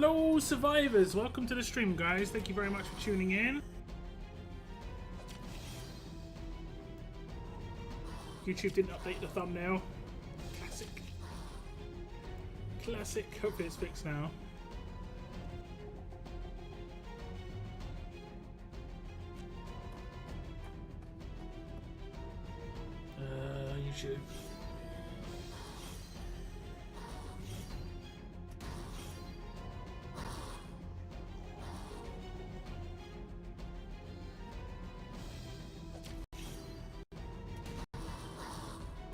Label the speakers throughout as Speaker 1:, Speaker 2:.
Speaker 1: Hello survivors, welcome to the stream guys, thank you very much for tuning in. YouTube didn't update the thumbnail. Classic. Classic, hopefully it's fixed now. YouTube.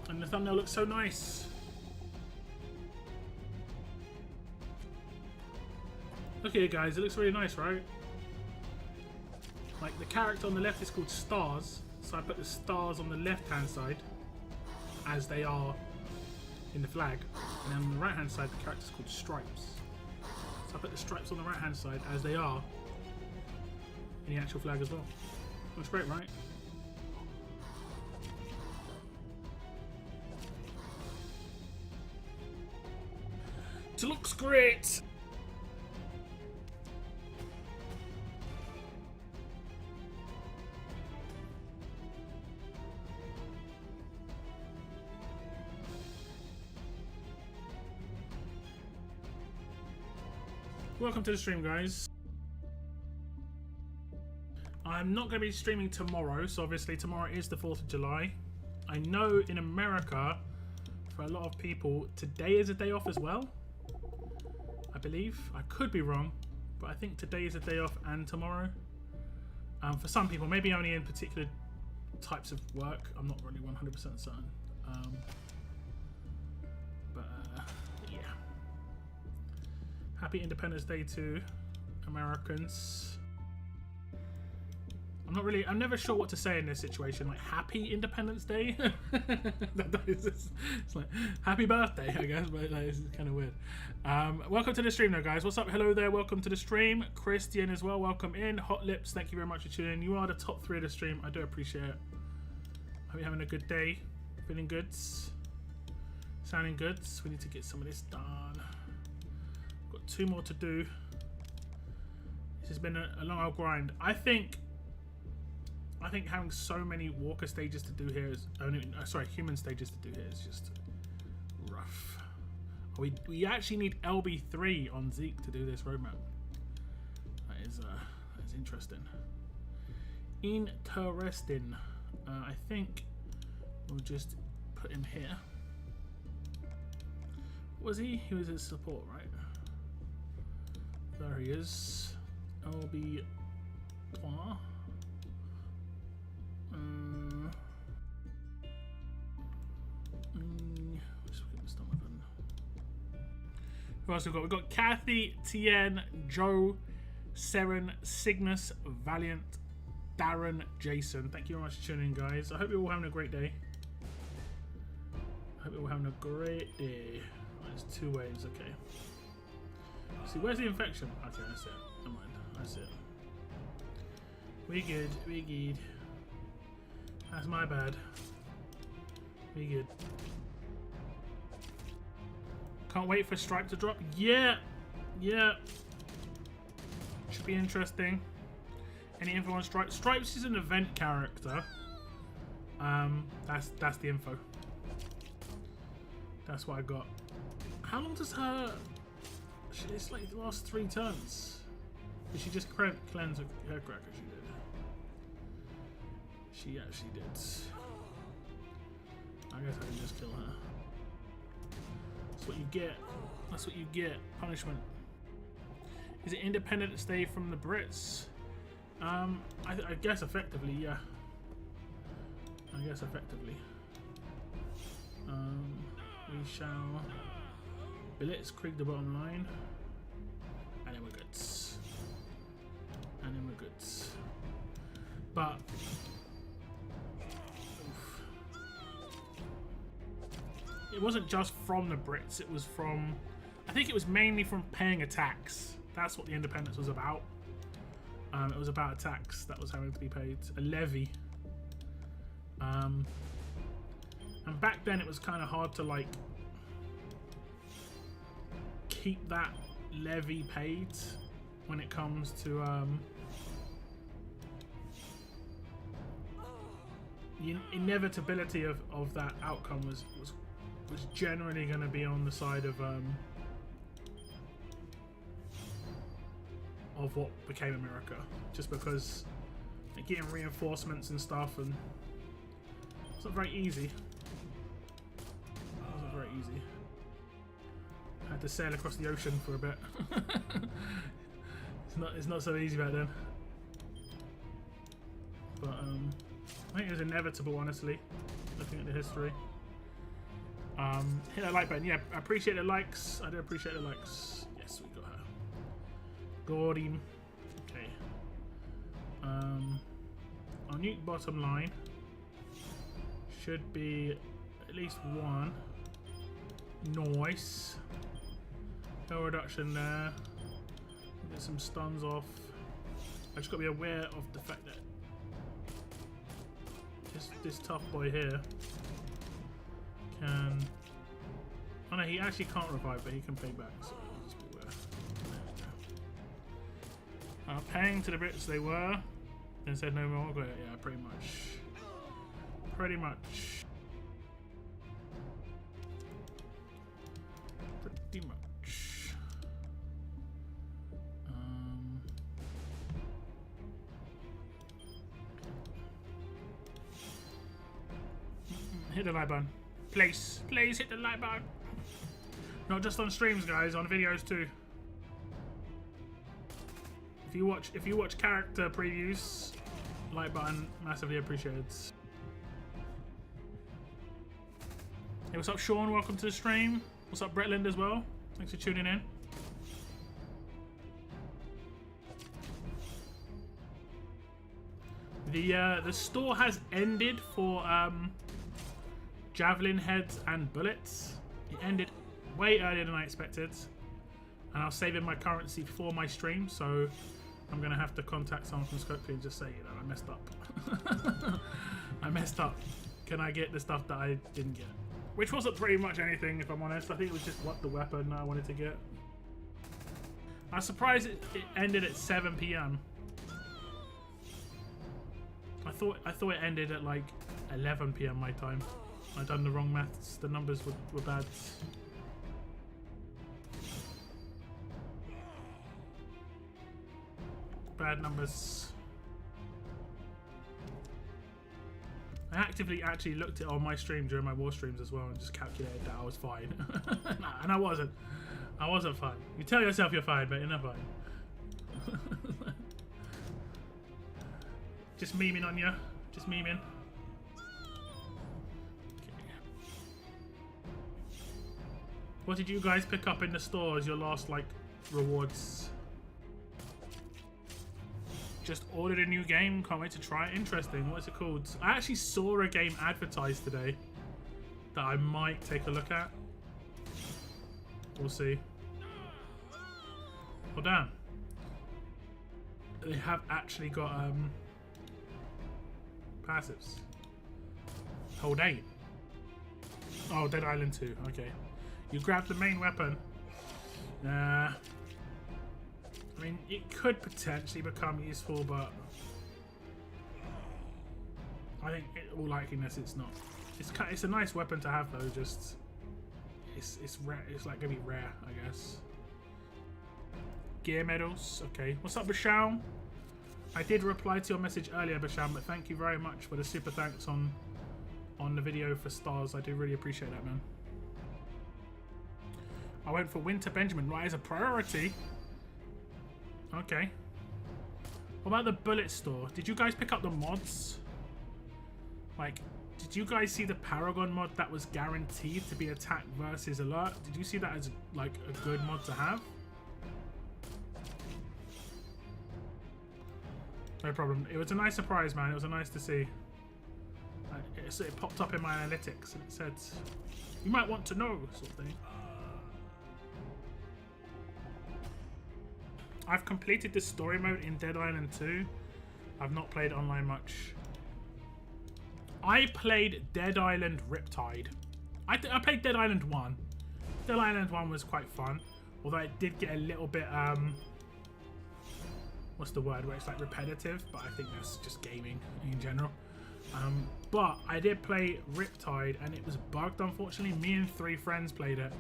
Speaker 1: And the thumbnail looks so nice. Look here guys, it looks really nice, right? Like the character on the left is called Stars, so I put the stars on the left hand side as they are in the flag, and then on the right hand side the character is called Stripes. So I put the stripes on the right hand side as they are in the actual flag as well. Looks great, right? It looks great! Welcome to the stream, guys. I'm not going to be streaming tomorrow, so obviously tomorrow is the 4th of July. I know in America, for a lot of people, today is a day off as well. I believe. I could be wrong, but I think today is a day off and tomorrow. For some people, maybe only in particular types of work. I'm not really 100% certain. Yeah. Happy Independence Day to Americans. I'm never sure what to say in this situation. Like, Happy Independence Day? It's like, happy birthday, I guess, but like, it's kind of weird. Welcome to the stream though, guys. What's up? Hello there. Welcome to the stream. Christian as well. Welcome in. Hot Lips, thank you very much for tuning in. You are the top 3 of the stream. I do appreciate it. Hope you're having a good day. Feeling good. Sounding good. We need to get some of this done. Got 2 more to do. This has been a long old grind. I think having so many walker stages to do here is human stages to do here is just rough. We actually need LB3 on Zeke to do this roadmap. That is interesting. Interesting. I think we'll just put him here. Was he? He was his support, right? There he is. LB3. Who else have we got? We've got Kathy, Tien, Joe, Seren, Cygnus, Valiant, Darren, Jason. Thank you very much for tuning in, guys. I hope you're all having a great day. I hope you're all having a great day. Oh, there's 2 waves, okay. See, where's the infection? Okay, that's it. Never mind. That's it. We good. We good. That's my bad. We good. Can't wait for Stripe to drop. Yeah. Yeah. Should be interesting. Any info on Stripe? Stripes is an event character. That's the info. That's what I got. How long does her... It's like the last 3 turns. Did she just cleanse her cracker? She did. She actually did. I guess I can just kill her. That's what you get. That's what you get. Punishment. Is it Independence Day from the Brits? I guess effectively, yeah. I guess effectively. We shall blitzkrieg the bottom line. And then we're good. And then we're good. But it wasn't just from the Brits, it was from... I think it was mainly from paying a tax. That's what the independence was about. It was about a tax that was having to be paid. A levy. And back then it was kind of hard to like keep that levy paid when it comes to the inevitability of that outcome was generally going to be on the side of what became America, just because getting reinforcements and stuff, and it's not very easy. It wasn't very easy. I had to sail across the ocean for a bit. It's not so easy back then. But I think it was inevitable, honestly, looking at the history. Hit that like button. Yeah, I appreciate the likes. I do appreciate the likes. Yes, we got her. Gordy. Okay. Our nuke bottom line should be at least one. Nice. No reduction there. Get some stuns off. I just got to be aware of the fact that this tough boy here can... Oh no, he actually can't revive, but he can pay back, so just beware. Paying to the Brits they were, then said no more. But yeah, pretty much. Pretty much. Pretty much. Hit the like button. Please hit the like button. Not just on streams, guys, on videos too. If you watch character previews, like button massively appreciated. Hey, what's up, Sean? Welcome to the stream. What's up, Bretland as well? Thanks for tuning in. The store has ended for javelin heads and bullets. It ended way earlier than I expected, and I was saving my currency for my stream, so I'm gonna have to contact someone from Scopely and just say, you know, I messed up. I messed up. Can I get the stuff that I didn't get? Which wasn't pretty much anything, if I'm honest. I think it was just the weapon I wanted to get. I was surprised it ended at 7 PM. I thought it ended at like 11 PM my time. I'd done the wrong maths. The numbers were bad. Bad numbers. I actively actually looked at on my stream during my war streams as well and just calculated that I was fine. Nah, and I wasn't. I wasn't fine. You tell yourself you're fine, but you're not fine. Just memeing on you. Just memeing. What did you guys pick up in the store as your last, like, rewards? Just ordered a new game. Can't wait to try it. Interesting. What's it called? I actually saw a game advertised today that I might take a look at. We'll see. Oh, damn. They have actually got, passives. Hold A. Oh, Dead Island 2. Okay. You grab the main weapon. Nah. I mean, it could potentially become useful, but I think in all likeliness it's not. It's a nice weapon to have though. Just it's rare. It's like gonna be rare, I guess. Gear medals. Okay. What's up, Basham? I did reply to your message earlier, Basham, but thank you very much for the super thanks on the video for stars. I do really appreciate that, man. I went for Winter Benjamin right as a priority. Okay. What about the bullet store? Did you guys pick up the mods? Like, did you guys see the Paragon mod that was guaranteed to be attack versus alert? Did you see that as like a good mod to have? No problem. It was a nice surprise, man. It was nice to see. It popped up in my analytics and it said, "You might want to know," sort of thing. I've completed the story mode in Dead Island 2. I've not played online much. I played Dead Island Riptide. I played Dead Island 1. Dead Island 1 was quite fun. Although it did get a little bit, what's the word, where it's like repetitive, but I think that's just gaming in general. But I did play Riptide and it was bugged, unfortunately. Me and 3 friends played it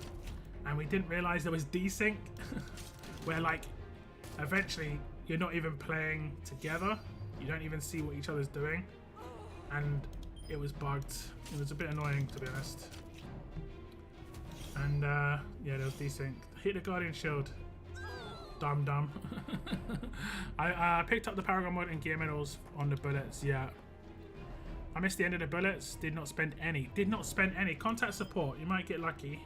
Speaker 1: and we didn't realize there was desync where like eventually you're not even playing together. You don't even see what each other's doing and it was bugged. It was a bit annoying, to be honest. And yeah, there was desync. Hit the Guardian Shield. Dumb. I picked up the Paragon mod and gear medals on the bullets, yeah. I missed the end of the bullets. Did not spend any. Contact support. You might get lucky.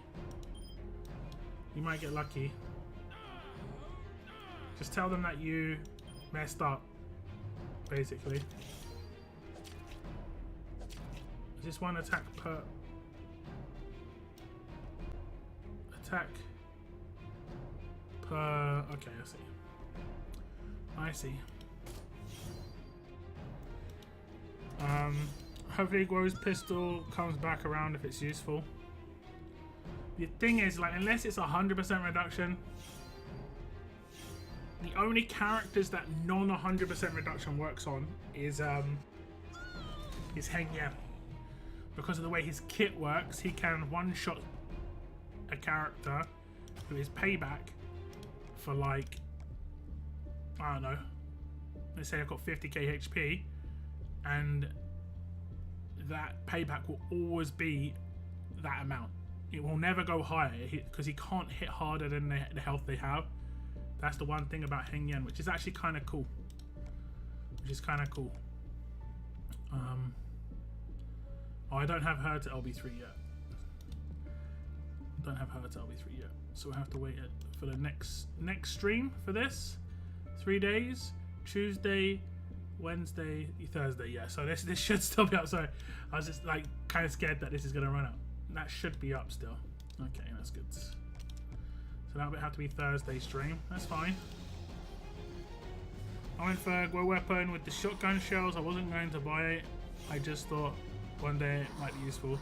Speaker 1: Just tell them that you messed up, basically. Is this one attack per... Okay, I see. Hopefully Guo's pistol comes back around if it's useful. The thing is, like, unless it's 100% reduction, the only characters that non 100% reduction works on is Heng Yan. Because of the way his kit works, he can one-shot a character who is payback for, like, I don't know, let's say I've got 50k HP, and that payback will always be that amount. It will never go higher because he can't hit harder than the health they have. That's the one thing about Heng Yan, which is actually kind of cool. Oh, I don't have her to LB3 yet. So we'll have to wait for the next stream for this. 3 days, Tuesday, Wednesday, Thursday. Yeah, so this should still be up. Sorry, I was just like kind of scared that this is gonna run out. That should be up still. Okay, that's good. So that would have to be Thursday stream. That's fine. I went for a weapon with the shotgun shells. I wasn't going to buy it. I just thought one day it might be useful.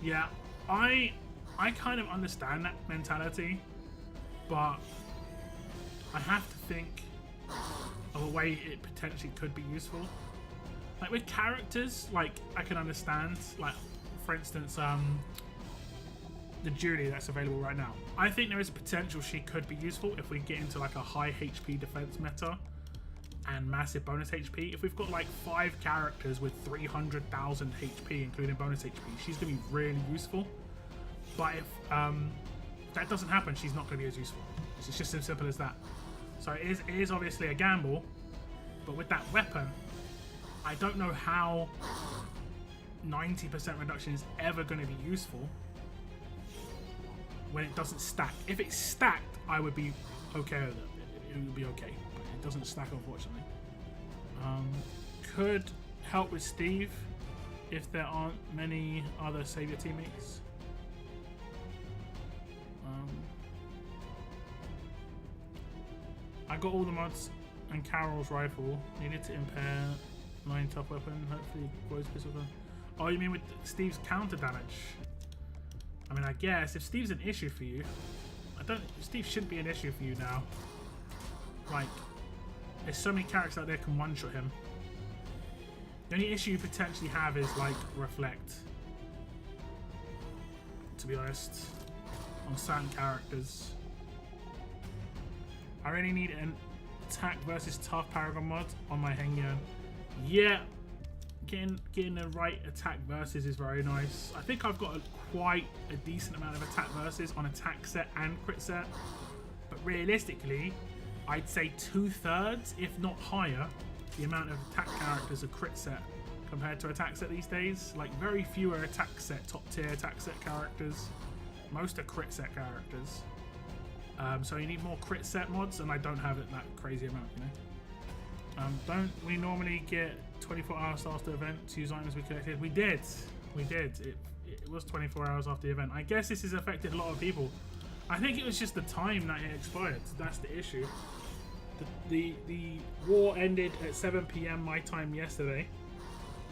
Speaker 1: Yeah, I kind of understand that mentality, but I have to think of a way it potentially could be useful. Like with characters, like I can understand, like for instance, the Julie that's available right now. I think there is a potential she could be useful if we get into like a high HP defense meta and massive bonus HP. If we've got like 5 characters with 300,000 HP, including bonus HP, she's gonna be really useful. But if that doesn't happen, she's not gonna be as useful. It's just as simple as that. So it is obviously a gamble, but with that weapon, I don't know how 90% reduction is ever going to be useful when it doesn't stack. If it's stacked, I would be okay with it. It would be okay, but it doesn't stack, unfortunately. Could help with Steve if there aren't many other Savior teammates. I got all the mods and Carol's rifle. Needed to impair 9 tough weapon. Hopefully, Guo's pistol gun. Oh, you mean with Steve's counter damage? I mean, I guess if Steve's an issue for you, Steve shouldn't be an issue for you now. Like, there's so many characters out there can one-shot him. The only issue you potentially have is like Reflect. To be honest, on certain characters. I really need an attack versus tough Paragon mod on my Heng Yan. Yeah, getting the right attack versus is very nice. I think I've got quite a decent amount of attack versus on attack set and crit set. But realistically, I'd say 2/3, if not higher, the amount of attack characters are crit set compared to attack set these days. Like very few are attack set, top tier attack set characters. Most are crit set characters. So you need more crit set mods, and I don't have it that crazy amount, you know. Don't we normally get 24 hours after the event to use items we collected? We did. It was 24 hours after the event. I guess this has affected a lot of people. I think it was just the time that it expired. That's the issue. The war ended at 7 PM my time yesterday.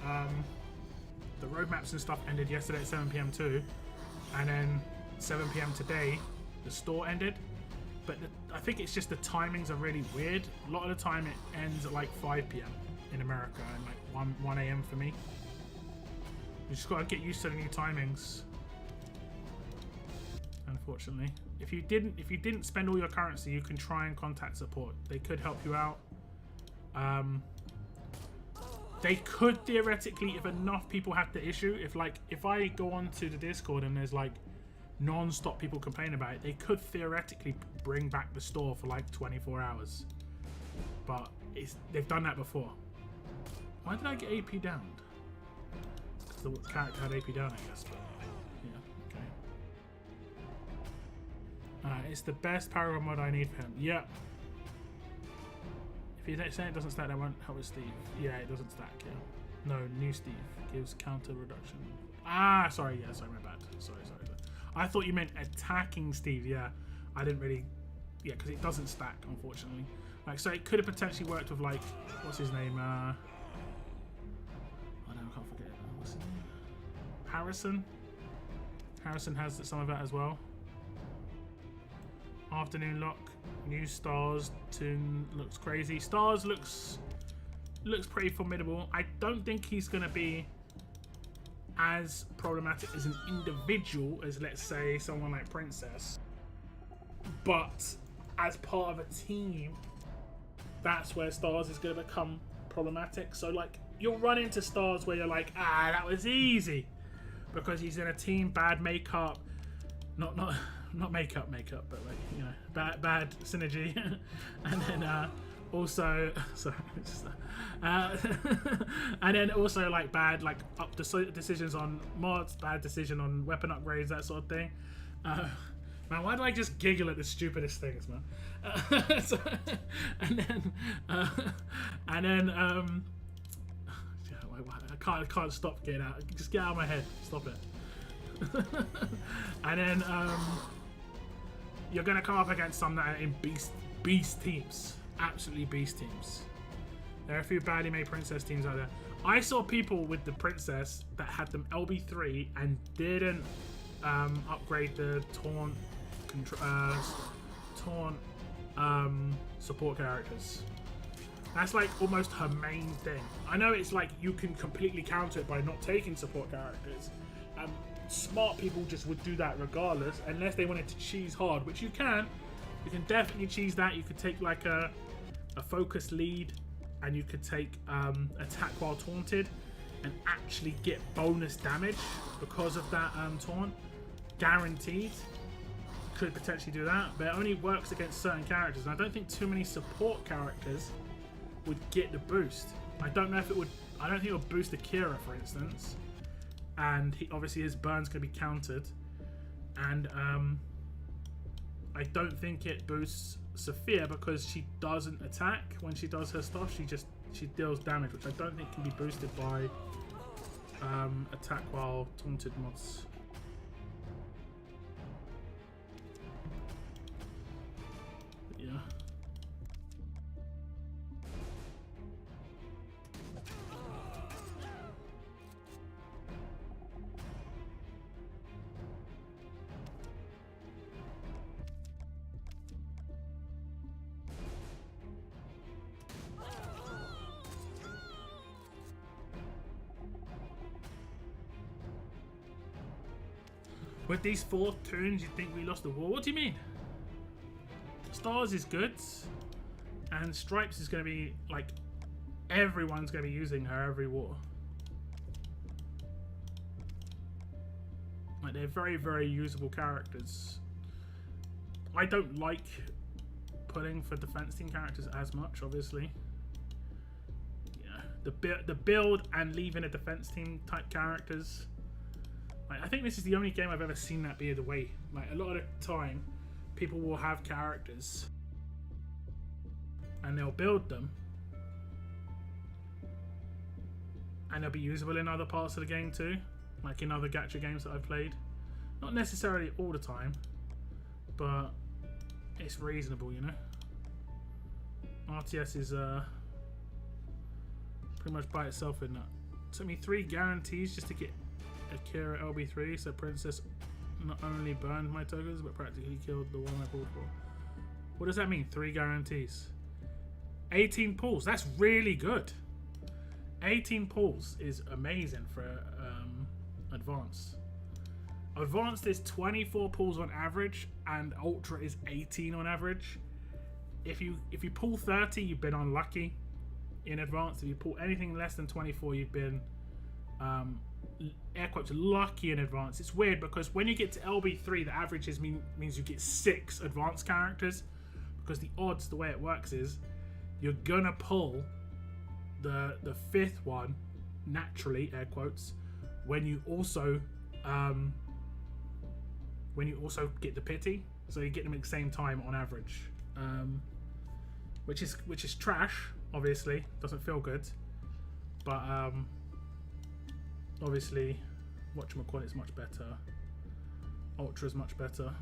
Speaker 1: The roadmaps and stuff ended yesterday at 7 PM too, and then 7 PM today the store ended. but I think it's just the timings are really weird. A lot of the time it ends at like 5 p.m. in America and like 1 a.m. for me. You just gotta get used to the new timings. Unfortunately, if you didn't spend all your currency, you can try and contact support. They could help you out. They could theoretically, if enough people have the issue, if I go onto the Discord and there's like non-stop people complain about it, they could theoretically bring back the store for like 24 hours. But they've done that before. Why did I get AP down? Because the character had AP down, I guess. But yeah, okay. It's the best Paragon mod I need for him. Yep. If you say it doesn't stack, that won't help with Steve. Yeah, it doesn't stack, yeah. No, new Steve gives counter reduction. Ah, sorry, yeah, sorry, my bad. Sorry. I thought you meant attacking Steve, yeah. I didn't really, yeah, because it doesn't stack, unfortunately. Like, so it could have potentially worked with, like, what's his name? I can't forget. What's his name? Harrison? Harrison has some of that as well. Afternoon lock. New Stars tune looks crazy. Stars looks pretty formidable. I don't think he's gonna be as problematic as an individual as, let's say, someone like Princess, but as part of a team, that's where Stars is going to become problematic. So like, you'll run into Stars where you're like, that was easy, because he's in a team. Bad makeup, not makeup, but like, you know, bad synergy, and then also, sorry, and then also like bad decisions on mods, bad decision on weapon upgrades, that sort of thing. Man, why do I just giggle at the stupidest things, man? I can't stop getting out. Just get out of my head. Stop it. And then you're gonna come up against some that are in beast teams. Absolutely beast teams. There are a few badly made Princess teams out there. I saw people with the Princess that had them LB3 and didn't upgrade the taunt support characters. That's like almost her main thing. I know it's like you can completely counter it by not taking support characters. Smart people just would do that regardless, unless they wanted to cheese hard, which you can. You can definitely cheese that. You could take like a focus lead, and you could take attack while taunted and actually get bonus damage because of that taunt. Guaranteed. Could potentially do that, but it only works against certain characters, and I don't think too many support characters would get the boost. I don't know if it would. I don't think it would boost Akira, for instance, and obviously his burn's going to be countered, and I don't think it boosts Sophia because she doesn't attack when she does her stuff. She deals damage, which I don't think can be boosted by attack while taunted mods. But yeah. With these 4 tunes, you think we lost the war? What do you mean? Stars is good, and Stripes is going to be like, everyone's going to be using her every war. Like, they're very, very usable characters. I don't like putting for defense team characters as much, obviously. Yeah, the build and leaving a defense team type characters. Like, I think this is the only game I've ever seen that be the way. Like, a lot of the time, people will have characters and they'll build them and they'll be usable in other parts of the game too, like in other gacha games that I've played. Not necessarily all the time, but it's reasonable, you know. RTS is pretty much by itself in that. It took me 3 guarantees just to get Akira LB3, so Princess not only burned my tokens but practically killed the one I pulled for. What does that mean? 3 guarantees. 18 pulls. That's really good. 18 pulls is amazing for advanced. Advanced is 24 pulls on average, and ultra is 18 on average. If you pull 30, you've been unlucky in advanced. If you pull anything less than 24, you've been air quotes lucky in advanced. It's weird because when you get to LB3, the averages means you get 6 advanced characters, because the odds, the way it works is you're gonna pull the 5th one naturally, air quotes, when you also get the pity, so you get them at the same time on average, which is trash. Obviously, doesn't feel good, but obviously, whatchamacallit is much better. Ultra is much better.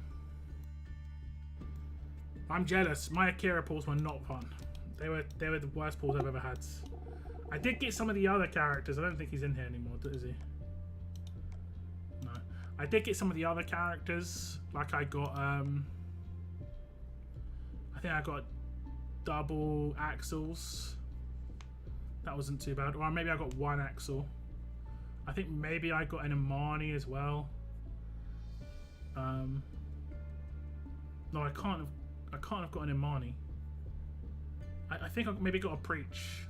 Speaker 1: I'm jealous. My Akira pulls were not fun. They were the worst pulls I've ever had. I did get some of the other characters. I don't think he's in here anymore, is he? No. I did get some of the other characters. Like I got I think I got double axles. That wasn't too bad. Or maybe I got 1 axle. I think maybe I got an Imani as well. No, I can't have got an Imani. I think I maybe got a Preach.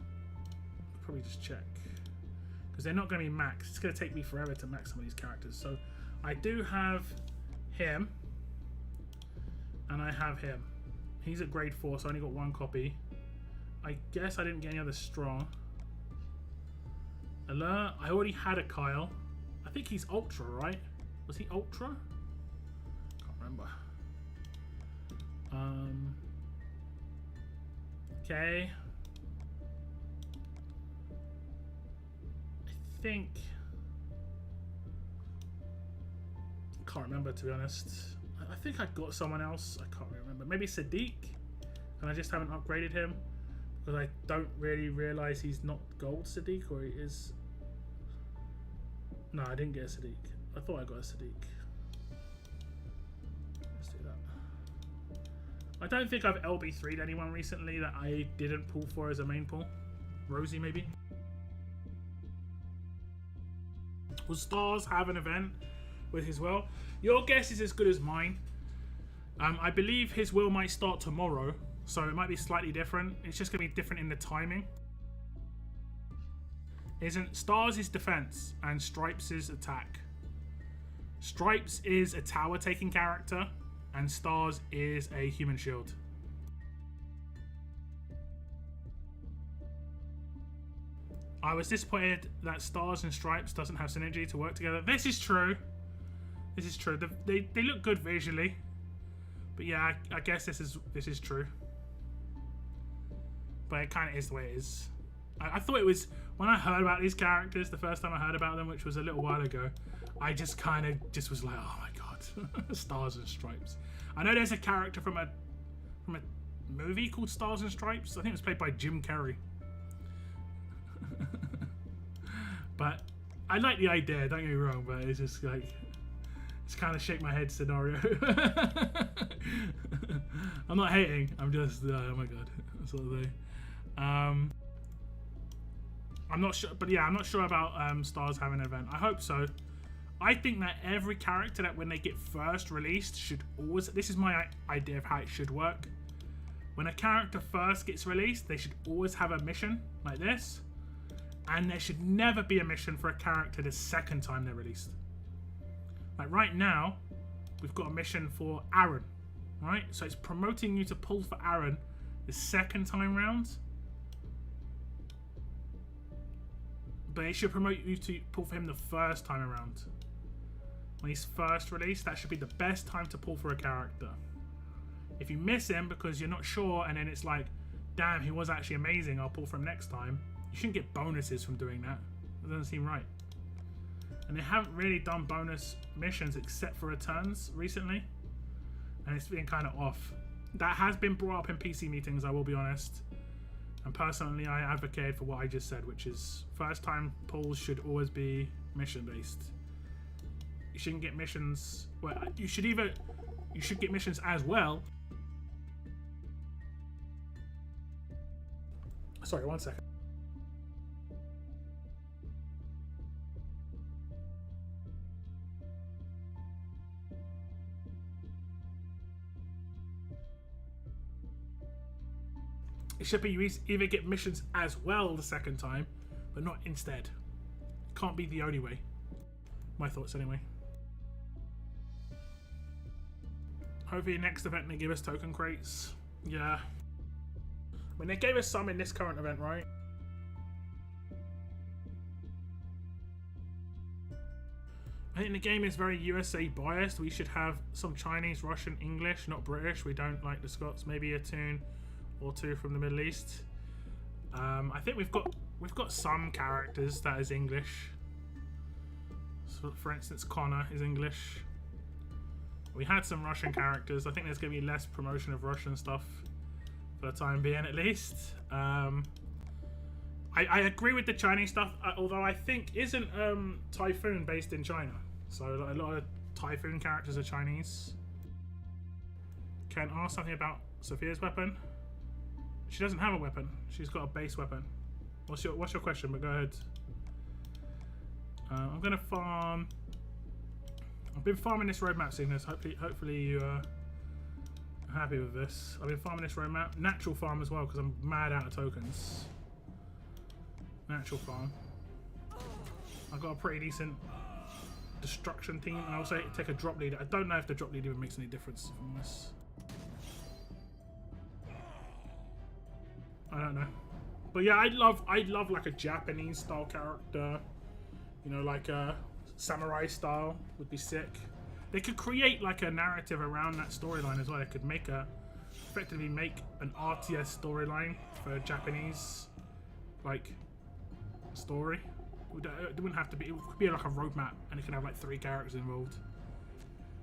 Speaker 1: Probably just check, because they're not going to be maxed. It's going to take me forever to max some of these characters. So I do have him, and I have him. He's at grade 4, so I only got 1 copy. I guess I didn't get any other strong. Alert. I already had a Kyle. I think he's ultra, right? Was he ultra? Can't remember. Okay. I think. Can't remember, to be honest. I think I got someone else. I can't remember. Maybe Sadiq, and I just haven't upgraded him because I don't really realize he's not gold Sadiq, or he is. No, I didn't get a Sadiq. I thought I got a Sadiq. Let's do that. I don't think I've LB3'd anyone recently that I didn't pull for as a main pull. Rosie, maybe. Will Stars have an event with his will? Your guess is as good as mine. I believe his will might start tomorrow, so it might be slightly different. It's just going to be different in the timing. Stars is defense and Stripes is attack. Stripes is a tower taking character and Stars is a human shield. I was disappointed that Stars and Stripes doesn't have synergy to work together. This is true. This is true. They look good visually, but yeah, I guess this is true. But it kind of is the way it is. I thought it was, when I heard about these characters the first time I heard about them, which was a little while ago, I just kind of was like, oh my god, Stars and Stripes. I know there's a character from a movie called Stars and Stripes. I think it was played by Jim Carrey. But I like the idea, don't get me wrong, but it's just like, it's kind of shake my head scenario. I'm not hating, I'm just, oh my god, sort of thing. I'm not sure, but yeah, I'm not sure about Stars having an event. I hope so. I think that every character that when they get first released should always, this is my idea of how it should work. When a character first gets released, they should always have a mission like this. And there should never be a mission for a character the second time they're released. Like right now, we've got a mission for Aaron, right? So it's promoting you to pull for Aaron the second time round. But it should promote you to pull for him the first time around. When he's first released, that should be the best time to pull for a character. If you miss him because you're not sure, and then it's like, damn, he was actually amazing, I'll pull for him next time. You shouldn't get bonuses from doing that. That doesn't seem right. And they haven't really done bonus missions except for returns recently. And it's been kind of off. That has been brought up in PC meetings, I will be honest. And personally, I advocate for what I just said, which is first time pulls should always be mission based. You shouldn't get missions, well, you should get missions as well, Sorry, 1 second. It should be you either get missions as well the second time, but not instead. Can't be the only way. My thoughts anyway. Hopefully next event they give us token crates. Yeah. I mean, they gave us some in this current event, right? I think the game is very USA biased. We should have some Chinese, Russian, English, not British. We don't like the Scots. Maybe a tune or two from the Middle East. I think we've got some characters that is English. So for instance, Connor is English. We had some Russian characters. I think there's going to be less promotion of Russian stuff for the time being, at least. I agree with the Chinese stuff, although I think isn't Typhoon based in China, so a lot of Typhoon characters are Chinese. Can I ask something about Sophia's weapon? She doesn't have a weapon. She's got a base weapon. What's your question? But go ahead. I'm gonna farm. I've been farming this roadmap, Cygnus. Hopefully you are happy with this. I've been farming this roadmap. Natural farm as well, because I'm mad out of tokens. Natural farm. I've got a pretty decent destruction team, and I also take a drop leader. I don't know if the drop leader even makes any difference from this. I don't know. But yeah, I'd love like a Japanese style character. You know, like a samurai style would be sick. They could create like a narrative around that storyline as well. They could make effectively make an RTS storyline for a Japanese like story. It wouldn't have to be. It could be like a roadmap, and it could have like 3 characters involved.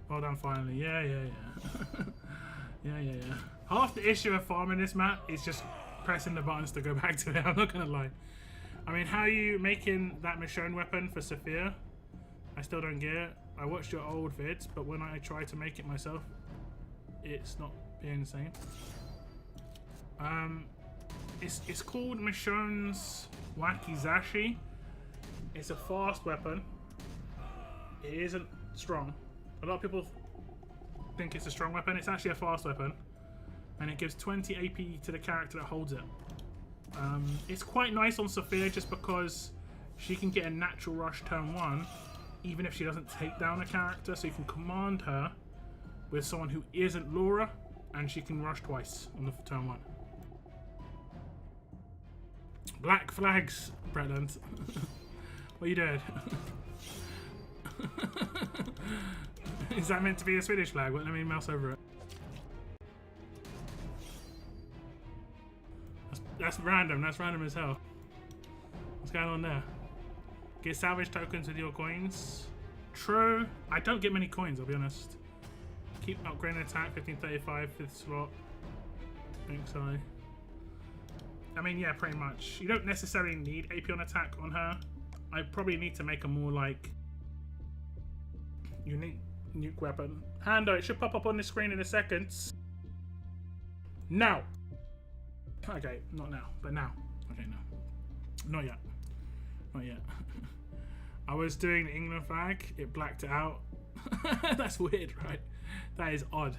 Speaker 1: Well done, finally. Yeah. yeah. Half the issue of farming this map is just pressing the buttons to go back to it. I'm not gonna lie. I mean, how are you making that Michonne weapon for Sophia? I still don't get it. I watched your old vids, but when I try to make it myself, it's not being the same. It's called Michonne's Wakizashi. It's a fast weapon. It isn't strong. A lot of people think it's a strong weapon. It's actually a fast weapon, and it gives 20 AP to the character that holds it. It's quite nice on Sophia just because she can get a natural rush turn 1 even if she doesn't take down a character, so you can command her with someone who isn't Laura, and she can rush twice on the turn 1. Black flags, Bretland. What are you doing? Is that meant to be a Swedish flag? Well, let me mouse over it. That's random. That's random as hell. What's going on there? Get salvage tokens with your coins. True. I don't get many coins, I'll be honest. Keep upgrading attack. 1535, 5th slot. Think so. I mean, yeah, pretty much. You don't necessarily need AP on attack on her. I probably need to make a more like unique nuke weapon. Hando, it should pop up on the screen in a second. Now. Okay, not now, but now. Okay, no. Not yet. Not yet. I was doing the England flag, it blacked it out. That's weird, right? That is odd.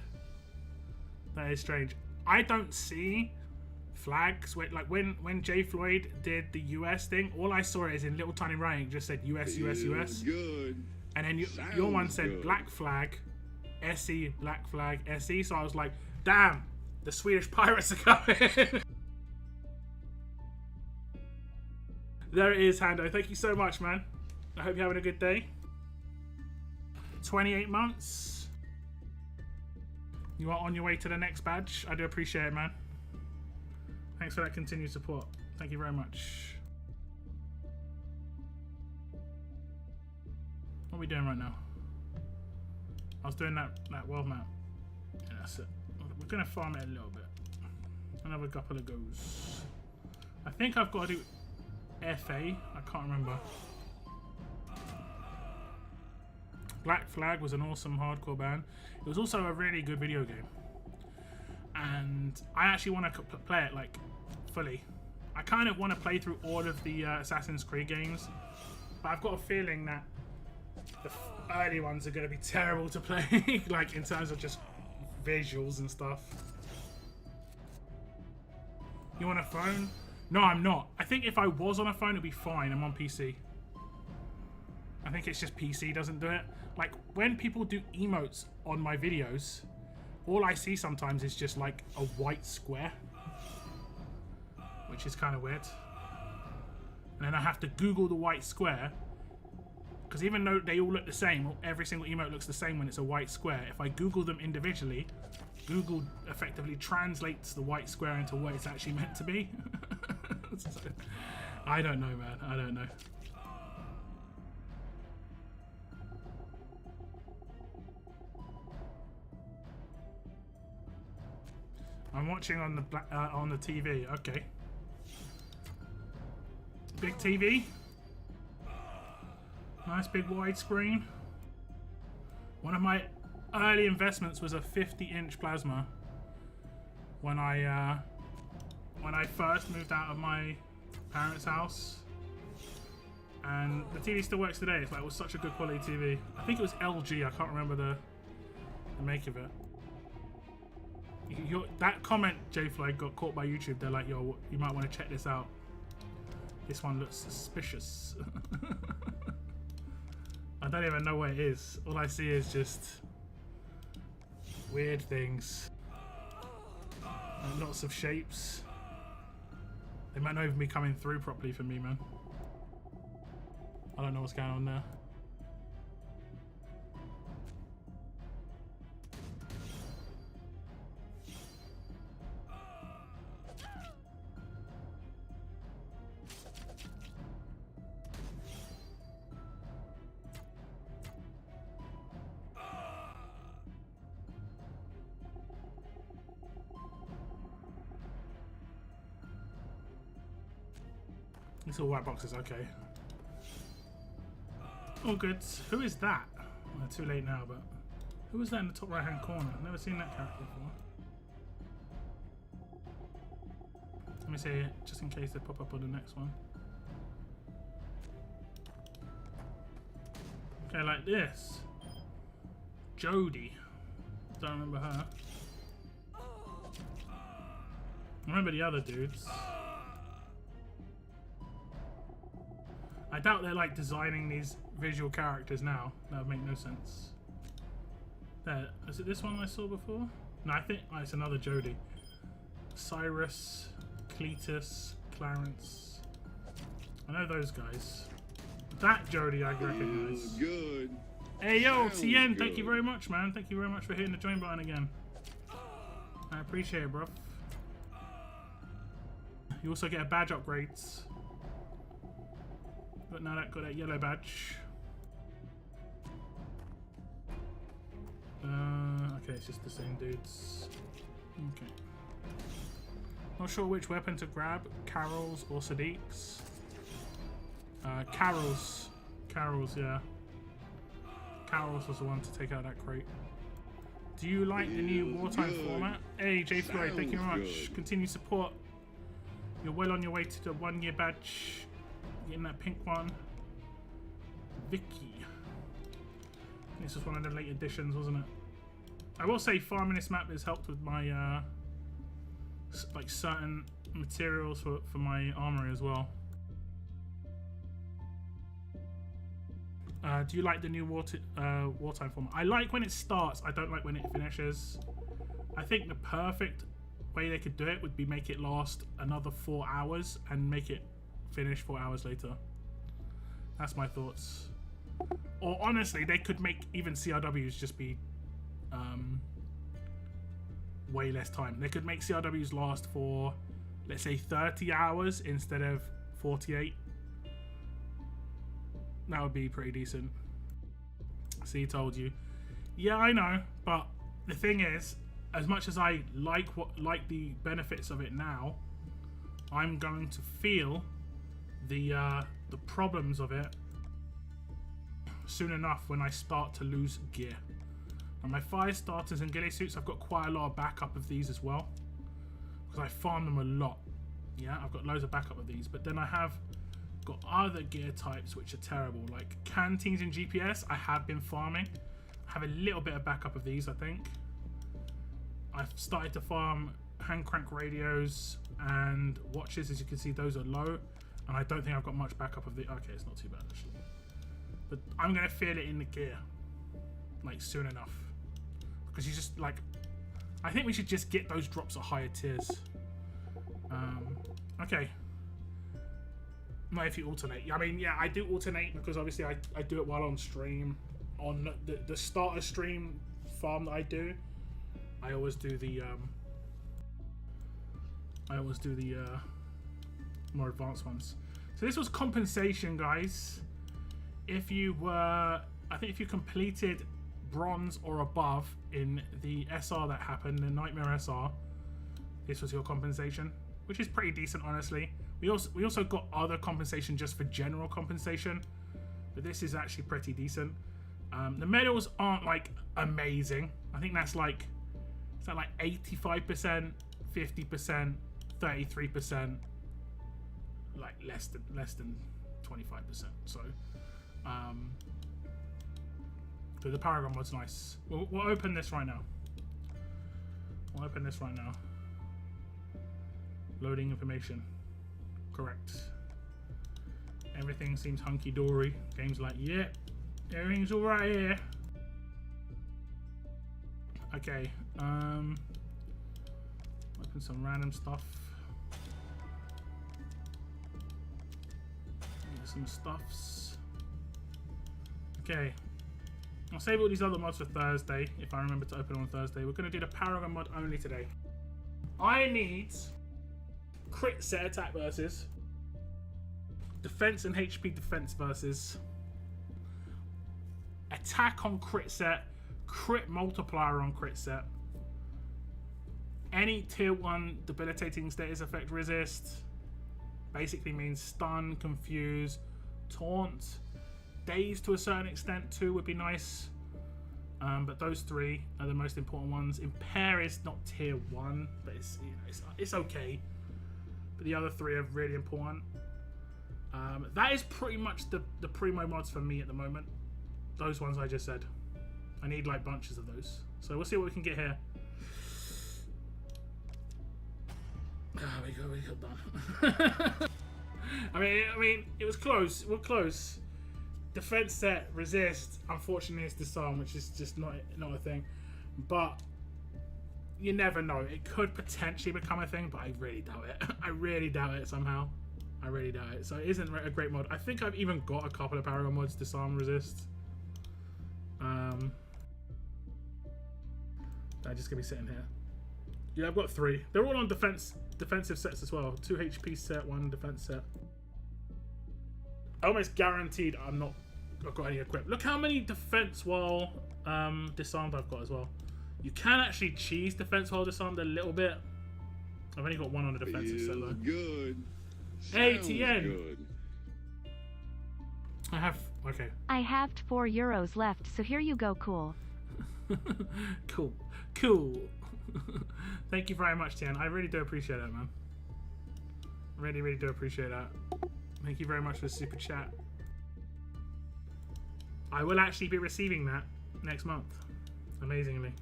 Speaker 1: That is strange. I don't see flags like when Jay Floyd did the US thing, all I saw is in little tiny writing just said US, US. Good. And then your one said good. Black flag, SE, black flag, SE. So I was like, damn, the Swedish pirates are coming. There it is, Hando. Thank you so much, man. I hope you're having a good day. 28 months. You are on your way to the next badge. I do appreciate it, man. Thanks for that continued support. Thank you very much. What are we doing right now? I was doing that world map. Yeah, that's it. We're going to farm it a little bit. Another couple of goes. I think I've got to do FA. I can't remember. Black Flag was an awesome hardcore band. It was also a really good video game. And I actually want to play it like fully. I kind of want to play through all of the Assassin's Creed games, but I've got a feeling that the early ones are going to be terrible to play, like in terms of just visuals and stuff. You on a phone? No, I'm not. I think if I was on a phone, it'd be fine. I'm on PC. I think it's just PC doesn't do it. Like, when people do emotes on my videos, all I see sometimes is just like a white square, which is kind of weird. And then I have to Google the white square, because even though they all look the same, every single emote looks the same when it's a white square. If I Google them individually, Google effectively translates the white square into what it's actually meant to be. So, I don't know, man. I don't know. I'm watching on the TV. Okay. Big TV. Nice big widescreen. One of my early investments was a 50-inch plasma when I first moved out of my parents' house, and the TV still works today. It's like, it was such a good quality TV. I think it was LG. I can't remember the make of it. That comment, J-Fly, got caught by YouTube. They're like, yo, you might want to check this out. This one looks suspicious. I don't even know what it is. All I see is just weird things. And lots of shapes. They might not even be coming through properly for me, man. I don't know what's going on there. It's all white boxes, okay. All good. Who is that? Well, too late now, but who was that in the top right hand corner? I've never seen that character before. Let me say it just in case they pop up on the next one. Okay, like this. Jodie. Don't remember her. I remember the other dudes. I doubt they're like designing these visual characters now. That would make no sense. There, is it this one I saw before? No, I think it's another Jodie. Cyrus, Cletus, Clarence. I know those guys. That Jodie I recognize.
Speaker 2: Good.
Speaker 1: Hey yo, Tien, thank you very much, man. Thank you very much for hitting the join button again. I appreciate it, bro. You also get a badge upgrades. But now that got that yellow badge. Okay, it's just the same dudes. Okay. Not sure which weapon to grab, Carol's or Sadiq's. Carol's. Carol's, yeah. Carol's was the one to take out that crate. Do you like the new wartime format? Hey, J Floyd, thank you very much. Good. Continue support. You're well on your way to the 1 year badge. Getting that pink one. Vicky. This was one of the late editions, wasn't it? I will say farming this map has helped with my like certain materials for my armory as well. Do you like the new wartime format? I like when it starts. I don't like when it finishes. I think the perfect way they could do it would be make it last another 4 hours and make it finish 4 hours later. That's my thoughts. Or honestly, they could make even CRWs just be way less time. They could make CRWs last for, let's say, 30 hours instead of 48. That would be pretty decent. See, told you. Yeah, I know, but the thing is, as much as I like the benefits of it now, I'm going to feel the problems of it soon enough when I start to lose gear. And my fire starters and ghillie suits, I've got quite a lot of backup of these as well, because I farm them a lot. Yeah, I've got loads of backup of these, but then I have got other gear types which are terrible, like canteens and GPS. I have been farming. I have a little bit of backup of these, I think. I've started to farm hand crank radios and watches. As you can see, those are low, and I don't think I've got much backup of the. Okay, it's not too bad actually, but I'm gonna feel it in the gear like soon enough, because you just like, I think we should just get those drops at higher tiers. Okay. Not if you alternate. I mean, yeah, I do alternate because obviously I do it while on stream. On the starter stream farm that I do, I always do the more advanced ones. So this was compensation, guys. If you were, I think if you completed bronze or above in the SR that happened, the Nightmare SR, this was your compensation, which is pretty decent, honestly. We also got other compensation just for general compensation, but this is actually pretty decent. The medals aren't like amazing. I think that's like, is that like 85%, 50%, 33%, like less than 25%. So, so the Paragon mod's nice. We'll open this right now. We'll open this right now. Loading information. Correct. Everything seems hunky-dory. Game's like, yeah, everything's all right here. Okay. Open some random stuff. Get some stuffs. Okay. I'll save all these other mods for Thursday, if I remember to open on Thursday. We're going to do the Paragon mod only today. I need crit set attack versus defense and HP defense versus attack on crit set, crit multiplier on crit set, any tier 1 debilitating status effect resist, basically means stun, confuse, taunt, daze to a certain extent too would be nice, but those three are the most important ones. Impair is not tier 1, but it's, you know, it's okay. But the other three are really important. That is pretty much the primo mods for me at the moment. Those ones I just said. I need like bunches of those. So we'll see what we can get here. We got done. I mean, it was close. We're close. Defense set, resist. Unfortunately, it's disarm, which is just not a thing. But you never know. It could potentially become a thing, but I really doubt it. I really doubt it somehow. I really doubt it. So it isn't a great mod. I think I've even got a couple of Paragon mods, disarm, resist. They're just gonna be sitting here. Yeah, I've got 3. They're all on defensive sets as well. 2 HP set, 1 defense set. Almost guaranteed I've got any equipped. Look how many defense while disarmed I've got as well. You can actually cheese defense while disarmed a little bit. I've only got 1 on the defensive set though.
Speaker 2: Good.
Speaker 1: ATN.
Speaker 2: Good.
Speaker 1: I have, okay.
Speaker 3: I have €4 left, so here you go, cool.
Speaker 1: Cool. Thank you very much, Tian. I really do appreciate that, man. Really do appreciate that. Thank you very much for the super chat. I will actually be receiving that next month, amazingly.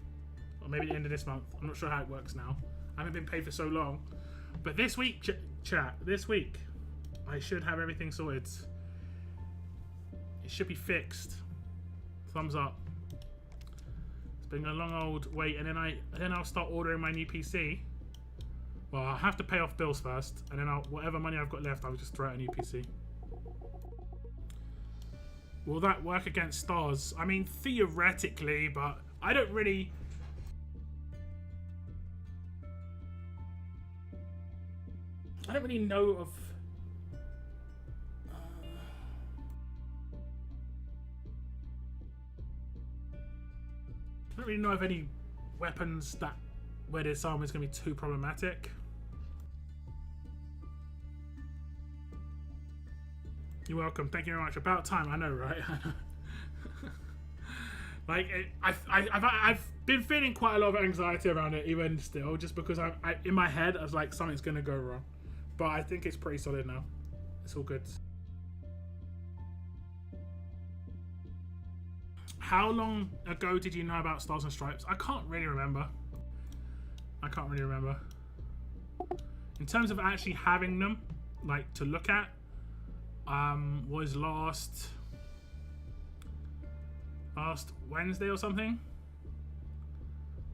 Speaker 1: Or maybe the end of this month. I'm not sure how it works now. I haven't been paid for so long. But this week, chat, this week, I should have everything sorted. It should be fixed. Thumbs up. It's been a long old wait, and then I'll start ordering my new PC. Well, I'll have to pay off bills first, and then whatever money I've got left, I'll just throw out a new PC. Will that work against stars? I mean, theoretically, but I don't really know of. I don't really know of any weapons where this armor is going to be too problematic. You're welcome. Thank you very much. About time. I know, right? Like, I've been feeling quite a lot of anxiety around it, even still, just because in my head, I was like, something's going to go wrong. but I think it's pretty solid now. It's all good. How long ago did you know about Stars and Stripes? I can't really remember. In terms of actually having them, like, to look at, was last Wednesday or something,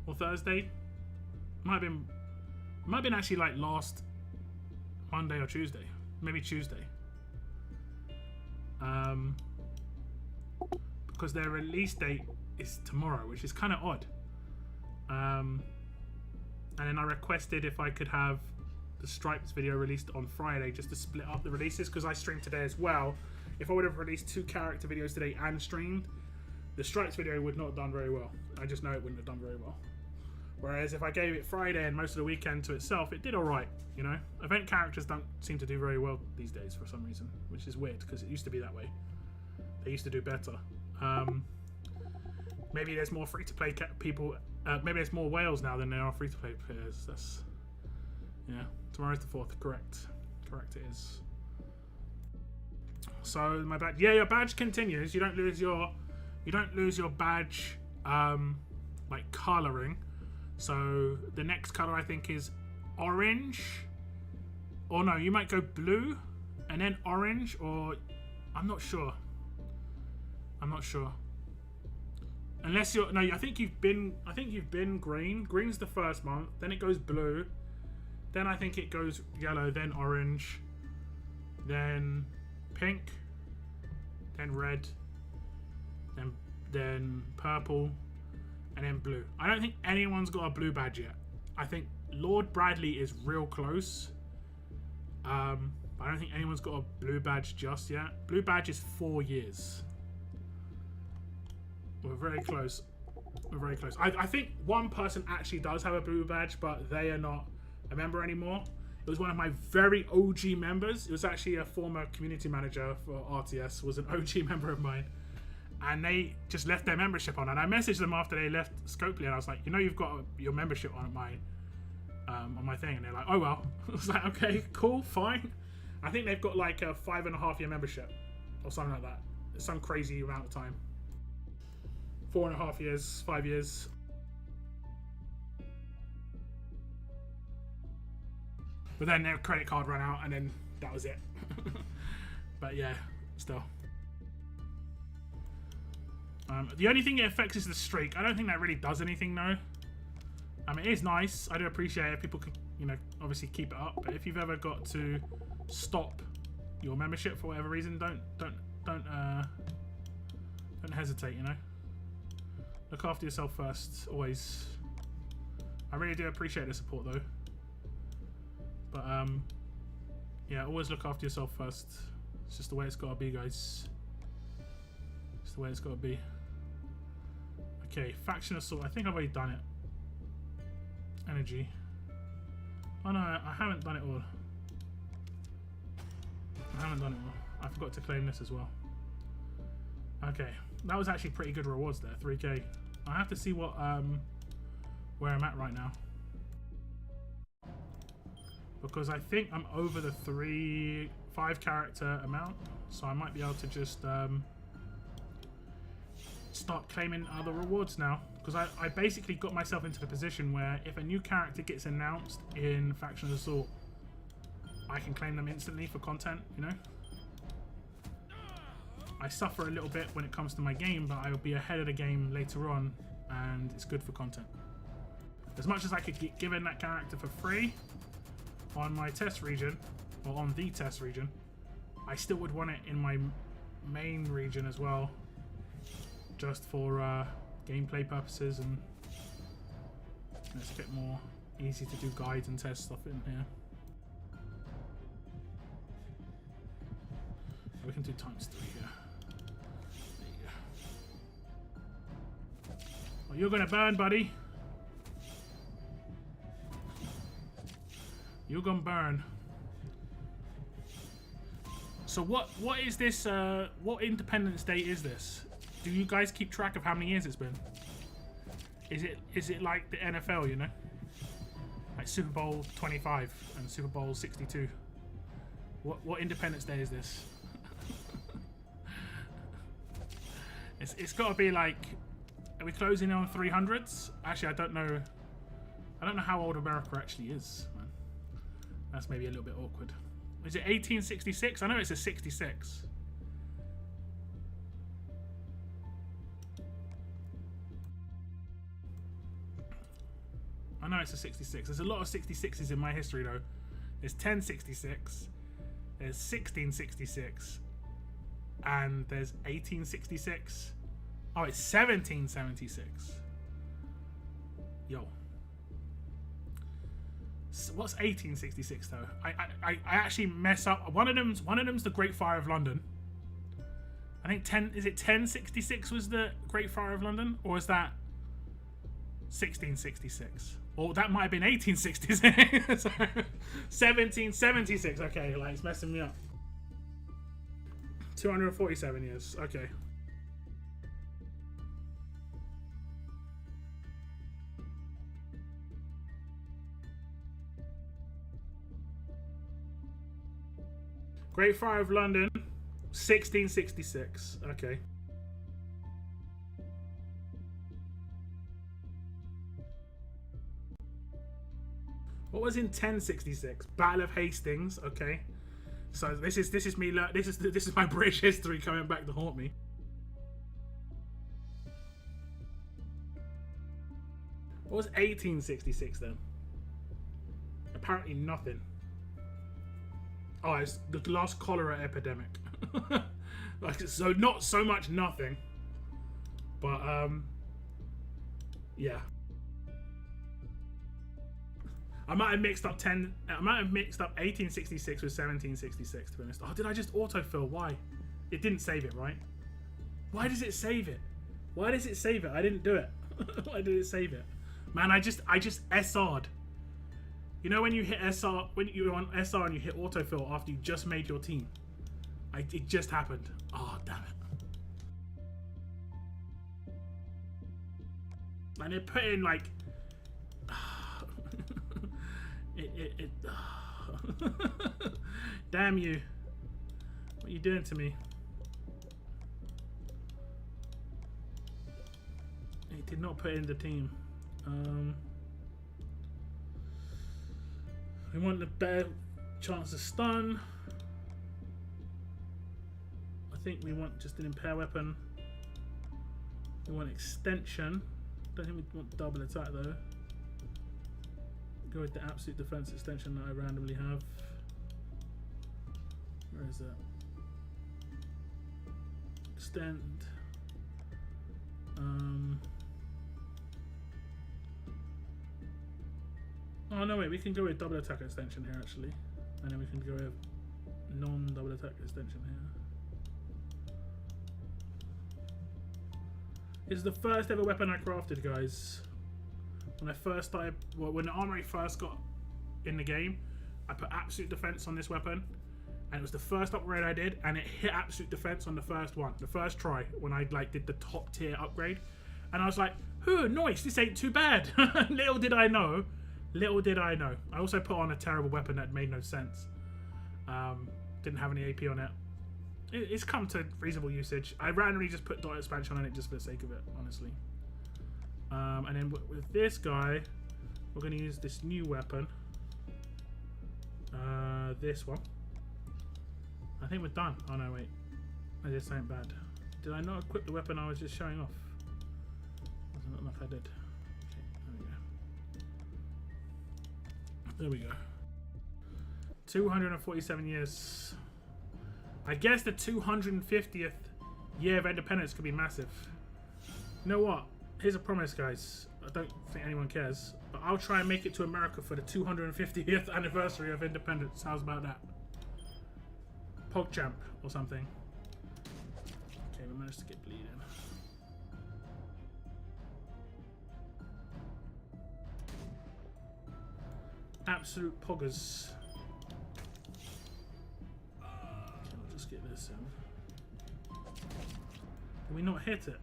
Speaker 1: or Thursday. Might have been actually like last Monday or Tuesday, maybe Tuesday. Because their release date is tomorrow, which is kind of odd. And then I requested if I could have the Stripes video released on Friday, just to split up the releases, because I streamed today as well. If I would have released 2 character videos today and streamed, the Stripes video would not have done very well. I just know it wouldn't have done very well. Whereas if I gave it Friday and most of the weekend to itself, it did alright, you know? Event characters don't seem to do very well these days for some reason, which is weird, because it used to be that way. They used to do better. Maybe there's more free-to-play people. Maybe there's more whales now than there are free-to-play players. That's, yeah. Tomorrow's the 4th. Correct it is. So my badge. Yeah, your badge continues. You don't lose your badge like colouring. So the next colour I think is orange. Or no, you might go blue and then orange, or I'm not sure. Unless you're I think you've been green. Green's the first month, then it goes blue, then I think it goes yellow, then orange, then pink, then red, then purple, and then blue. I don't think anyone's got a blue badge yet. I think Lord Bradley is real close. I don't think anyone's got a blue badge just yet. Blue badge is 4 years. We're very close. I think one person actually does have a blue badge, but they are not a member anymore. It was one of my very OG members. It was actually a former community manager for RTS, was an OG member of mine. And they just left their membership on. And I messaged them after they left Scopely, and I was like, you know, you've got your membership on my thing. And they're like, oh well. I was like, okay, cool, fine. I think they've got like a 5.5 year membership or something like that. It's some crazy amount of time. 4.5 years, 5 years. But then their credit card ran out, and then that was it. But yeah, still. The only thing it affects is the streak. I don't think that really does anything though. It is nice. I do appreciate it. People can, you know, obviously keep it up. But if you've ever got to stop your membership for whatever reason, don't hesitate. You know, look after yourself first, always. I really do appreciate the support though. But yeah, always look after yourself first. It's just the way it's got to be, guys. It's the way it's got to be. Okay, faction assault. I think I've already done it. Energy. Oh no, I haven't done it all. I forgot to claim this as well. Okay, that was actually pretty good rewards there. 3k. I have to see what where I'm at right now, because I think I'm over the 5 character amount, so I might be able to just start claiming other rewards now, because I basically got myself into the position where if a new character gets announced in Faction Assault, I can claim them instantly for content, you know. I suffer a little bit when it comes to my game, but I'll be ahead of the game later on, and it's good for content. As much as I could get given that character for free on my test region, or on the test region, I still would want it in my main region as well, just for gameplay purposes, and it's a bit more easy to do guides and test stuff in here. We can do ×3 here. There you go. Well, you're gonna burn, buddy. You're gonna burn. So what is this? What Independence Day is this? Do you guys keep track of how many years it's been? Is it like the NFL, you know? Like Super Bowl 25 and Super Bowl 62. What Independence Day is this? It's got to be like, are we closing on 300s? Actually, I don't know. I don't know how old America actually is, man. That's maybe a little bit awkward. Is it 1866? I know it's a 66. I know it's a 66. There's a lot of 66s in my history though. There's 1066, there's 1666, and there's 1866. Oh, it's 1776. Yo. So what's 1866 though? I actually mess up. One of them's the Great Fire of London. I think 1066 was the Great Fire of London, or is that 1666? Or that might have been 1866. 1776. Okay, like it's messing me up. 247 years. Okay. Great Fire of London, 1666. Okay. What was in 1066? Battle of Hastings. Okay. So this is me. This is my British history coming back to haunt me. What was 1866 then? Apparently nothing. Oh, it's the last cholera epidemic. Like, so not so much nothing, but yeah. I might have mixed up 1866 with 1766 to be honest. Oh, did I just autofill? Why? It didn't save it, right? Why does it save it? Why does it save it? I didn't do it. Why did it save it? Man, I just SR'd. You know when you hit SR, when you're on SR and you hit autofill after you just made your team? It just happened. Oh, damn it. And it put in like... Damn you. What are you doing to me? It did not put in the team. We want the better chance to stun. I think we want just an impair weapon. We want extension. Don't think we want double attack though. Go with the absolute defense extension that I randomly have. Where is that? Extend. Oh no, wait, we can go with double attack extension here actually. And then we can go with non-double attack extension here. It's the first ever weapon I crafted, guys. When I first started, well, when the armory first got in the game, I put absolute defense on this weapon, and it was the first upgrade I did, and it hit absolute defense on the first one, the first try, when I like did the top tier upgrade, and I was like, "Ooh, nice! This ain't too bad." Little did I know. Little did I know. I also put on a terrible weapon that made no sense. Didn't have any AP on it. It's come to reasonable usage. I randomly just put dot expansion on it just for the sake of it, honestly. And then with this guy, we're going to use this new weapon. This one. I think we're done. Oh no, wait. I did something bad. Did I not equip the weapon I was just showing off? Doesn't look like I did. Okay, there we go. 247 years. I guess the 250th year of independence could be massive. You know what? Here's a promise, guys. I don't think anyone cares, but I'll try and make it to America for the 250th anniversary of independence. How's about that? PogChamp or something. Okay, we managed to get bleeding. Absolute poggers. Okay, we'll just get this in. Can we not hit it?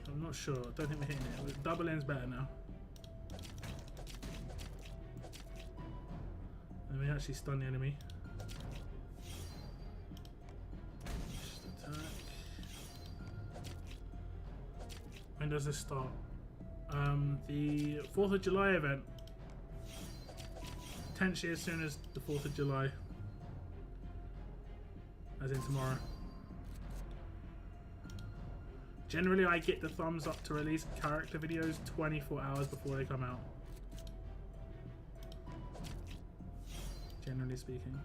Speaker 1: I'm not sure. I don't think we're hitting it. Double end's better now. And me actually stun the enemy. Just attack. When does this start? The 4th of July event. Potentially as soon as the 4th of July. As in tomorrow. Generally I get the thumbs up to release character videos 24 hours before they come out. Generally speaking.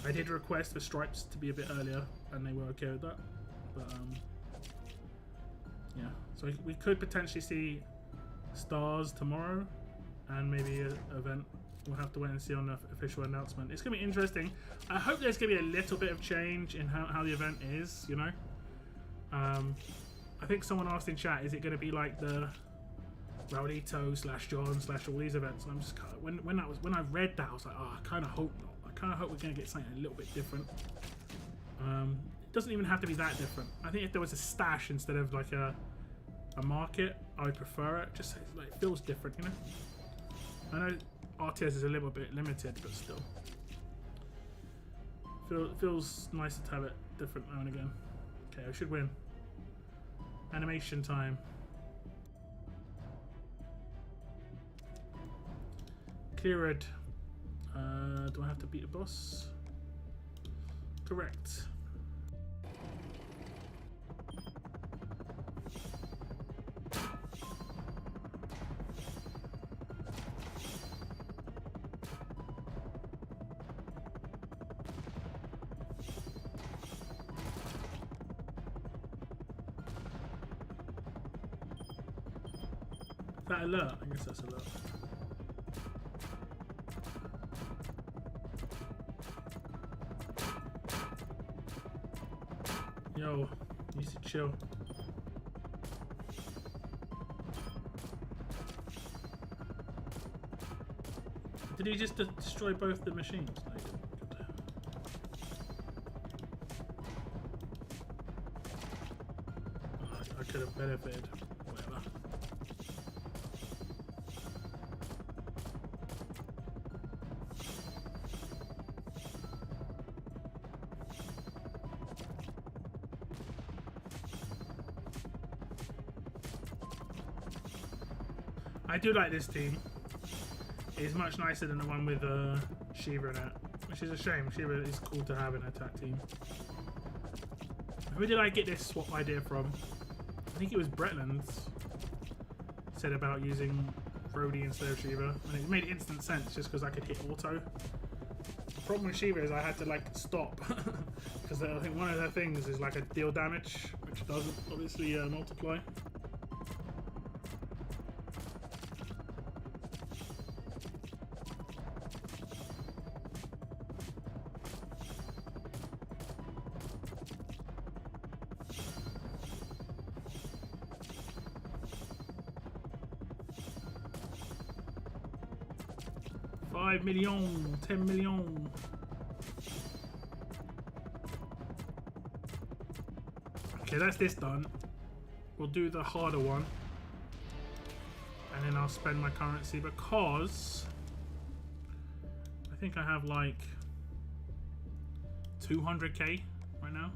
Speaker 1: I did request for Stripes to be a bit earlier and they were okay with that. But yeah, so we could potentially see stars tomorrow and maybe an event. We'll have to wait and see on the official announcement. It's going to be interesting. I hope there's going to be a little bit of change in how the event is, you know. I think someone asked in chat, is it going to be like the Raulito / John / all these events? And I'm just kind of, when I read that, I was like, oh, I kind of hope not. I kind of hope we're going to get something a little bit different. It doesn't even have to be that different. I think if there was a stash instead of like a market, I would prefer it. Just like it feels different, you know. I know RTS is a little bit limited, but still, feels nice to have it different now and again. Okay, I should win. Animation time. Cleared. Do I have to beat a boss? Correct. Is that alert? I guess that's alert. Yo, you should chill. Did he just destroy both the machines? No, he didn't. Good. Oh, I could have benefited. Whatever. I do like this team. It's much nicer than the one with Shiva in it, which is a shame. Shiva is cool to have in an attack team. Who did I get this swap idea from? I think it was Bretland's. Said about using Rhodey instead of Shiva, and it made instant sense just because I could hit auto. The problem with Shiva is I had to like stop because I think one of their things is like a deal damage, which doesn't obviously multiply. $5 million, 10 million. Okay, that's this done. We'll do the harder one. And then I'll spend my currency because I think I have like 200k right now.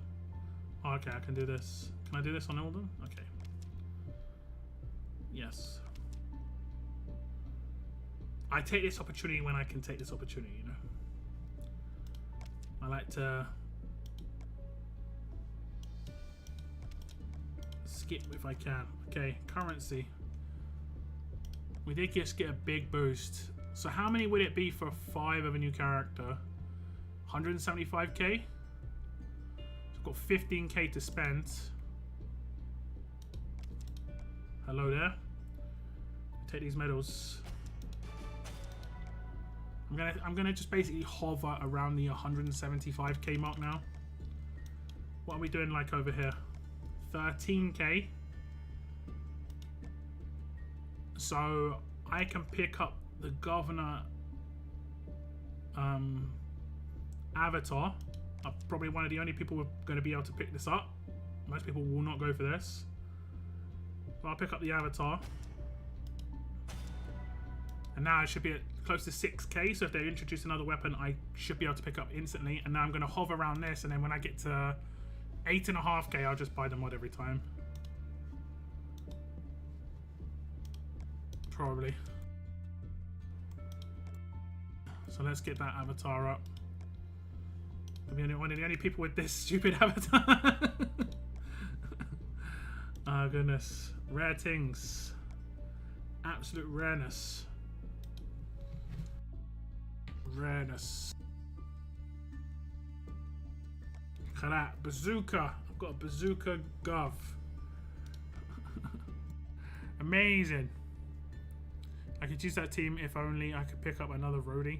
Speaker 1: Oh, okay, I can do this. Can I do this on all of them? Okay. Yes. I take this opportunity when I can take this opportunity, you know. I like to skip if I can. Okay, currency. We did just get a big boost. So how many would it be for 5 of a new character? 175k? So I've got 15k to spend. Hello there. Take these medals. I'm gonna just basically hover around the 175k mark now. What are we doing like over here? 13k. So I can pick up the governor avatar. I'm probably one of the only people who are going to be able to pick this up. Most people will not go for this. So I'll pick up the avatar. And now I should be at close to 6k, so if they introduce another weapon, I should be able to pick up instantly. And now I'm going to hover around this, and then when I get to 8.5k, I'll just buy the mod every time. Probably. So let's get that avatar up. I'm one of the only people with this stupid avatar. Oh goodness. Rare things. Absolute rareness. Rareness. Look at that. Bazooka. I've got a bazooka gov. Amazing. I could use that team if only I could pick up another roadie.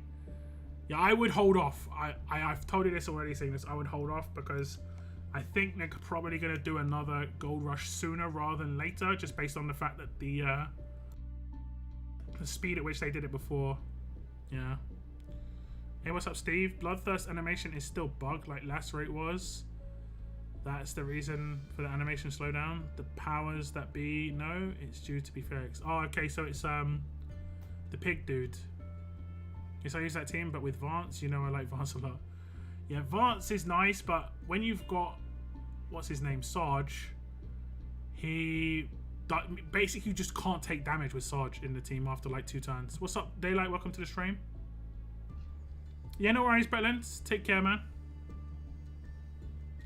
Speaker 1: Yeah, I would hold off. I've told you this already, saying this. I would hold off because I think they're probably going to do another gold rush sooner rather than later, just based on the fact that the speed at which they did it before. Yeah. Hey, what's up, Steve? Bloodthirst animation is still bugged like Lacerate was. That's the reason for the animation slowdown. The powers that be, no, it's due to be fixed. Oh, okay, so it's the pig dude. Yes, I use that team, but with Vance, you know I like Vance a lot. Yeah, Vance is nice, but when you've got, what's his name, Sarge, he basically just can't take damage with Sarge in the team after like 2 turns. What's up, Daylight? Welcome to the stream. Yeah, no worries, Bretlands. Take care, man.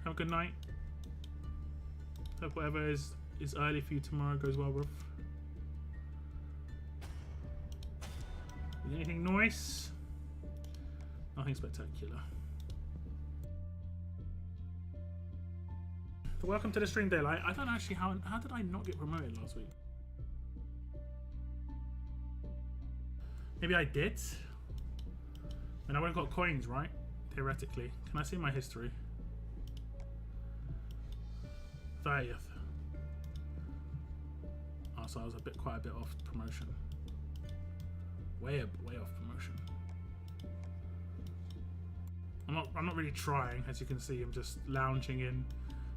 Speaker 1: Have a good night. Hope whatever is early for you tomorrow goes well, bro. Anything nice? Nothing spectacular. So welcome to the stream, Daylight. I don't actually how did I not get promoted last week? Maybe I did. And I would have got coins, right? Theoretically. Can I see my history? 30th. Oh, so I was quite a bit off promotion. Way off promotion. I'm not really trying, as you can see. I'm just lounging in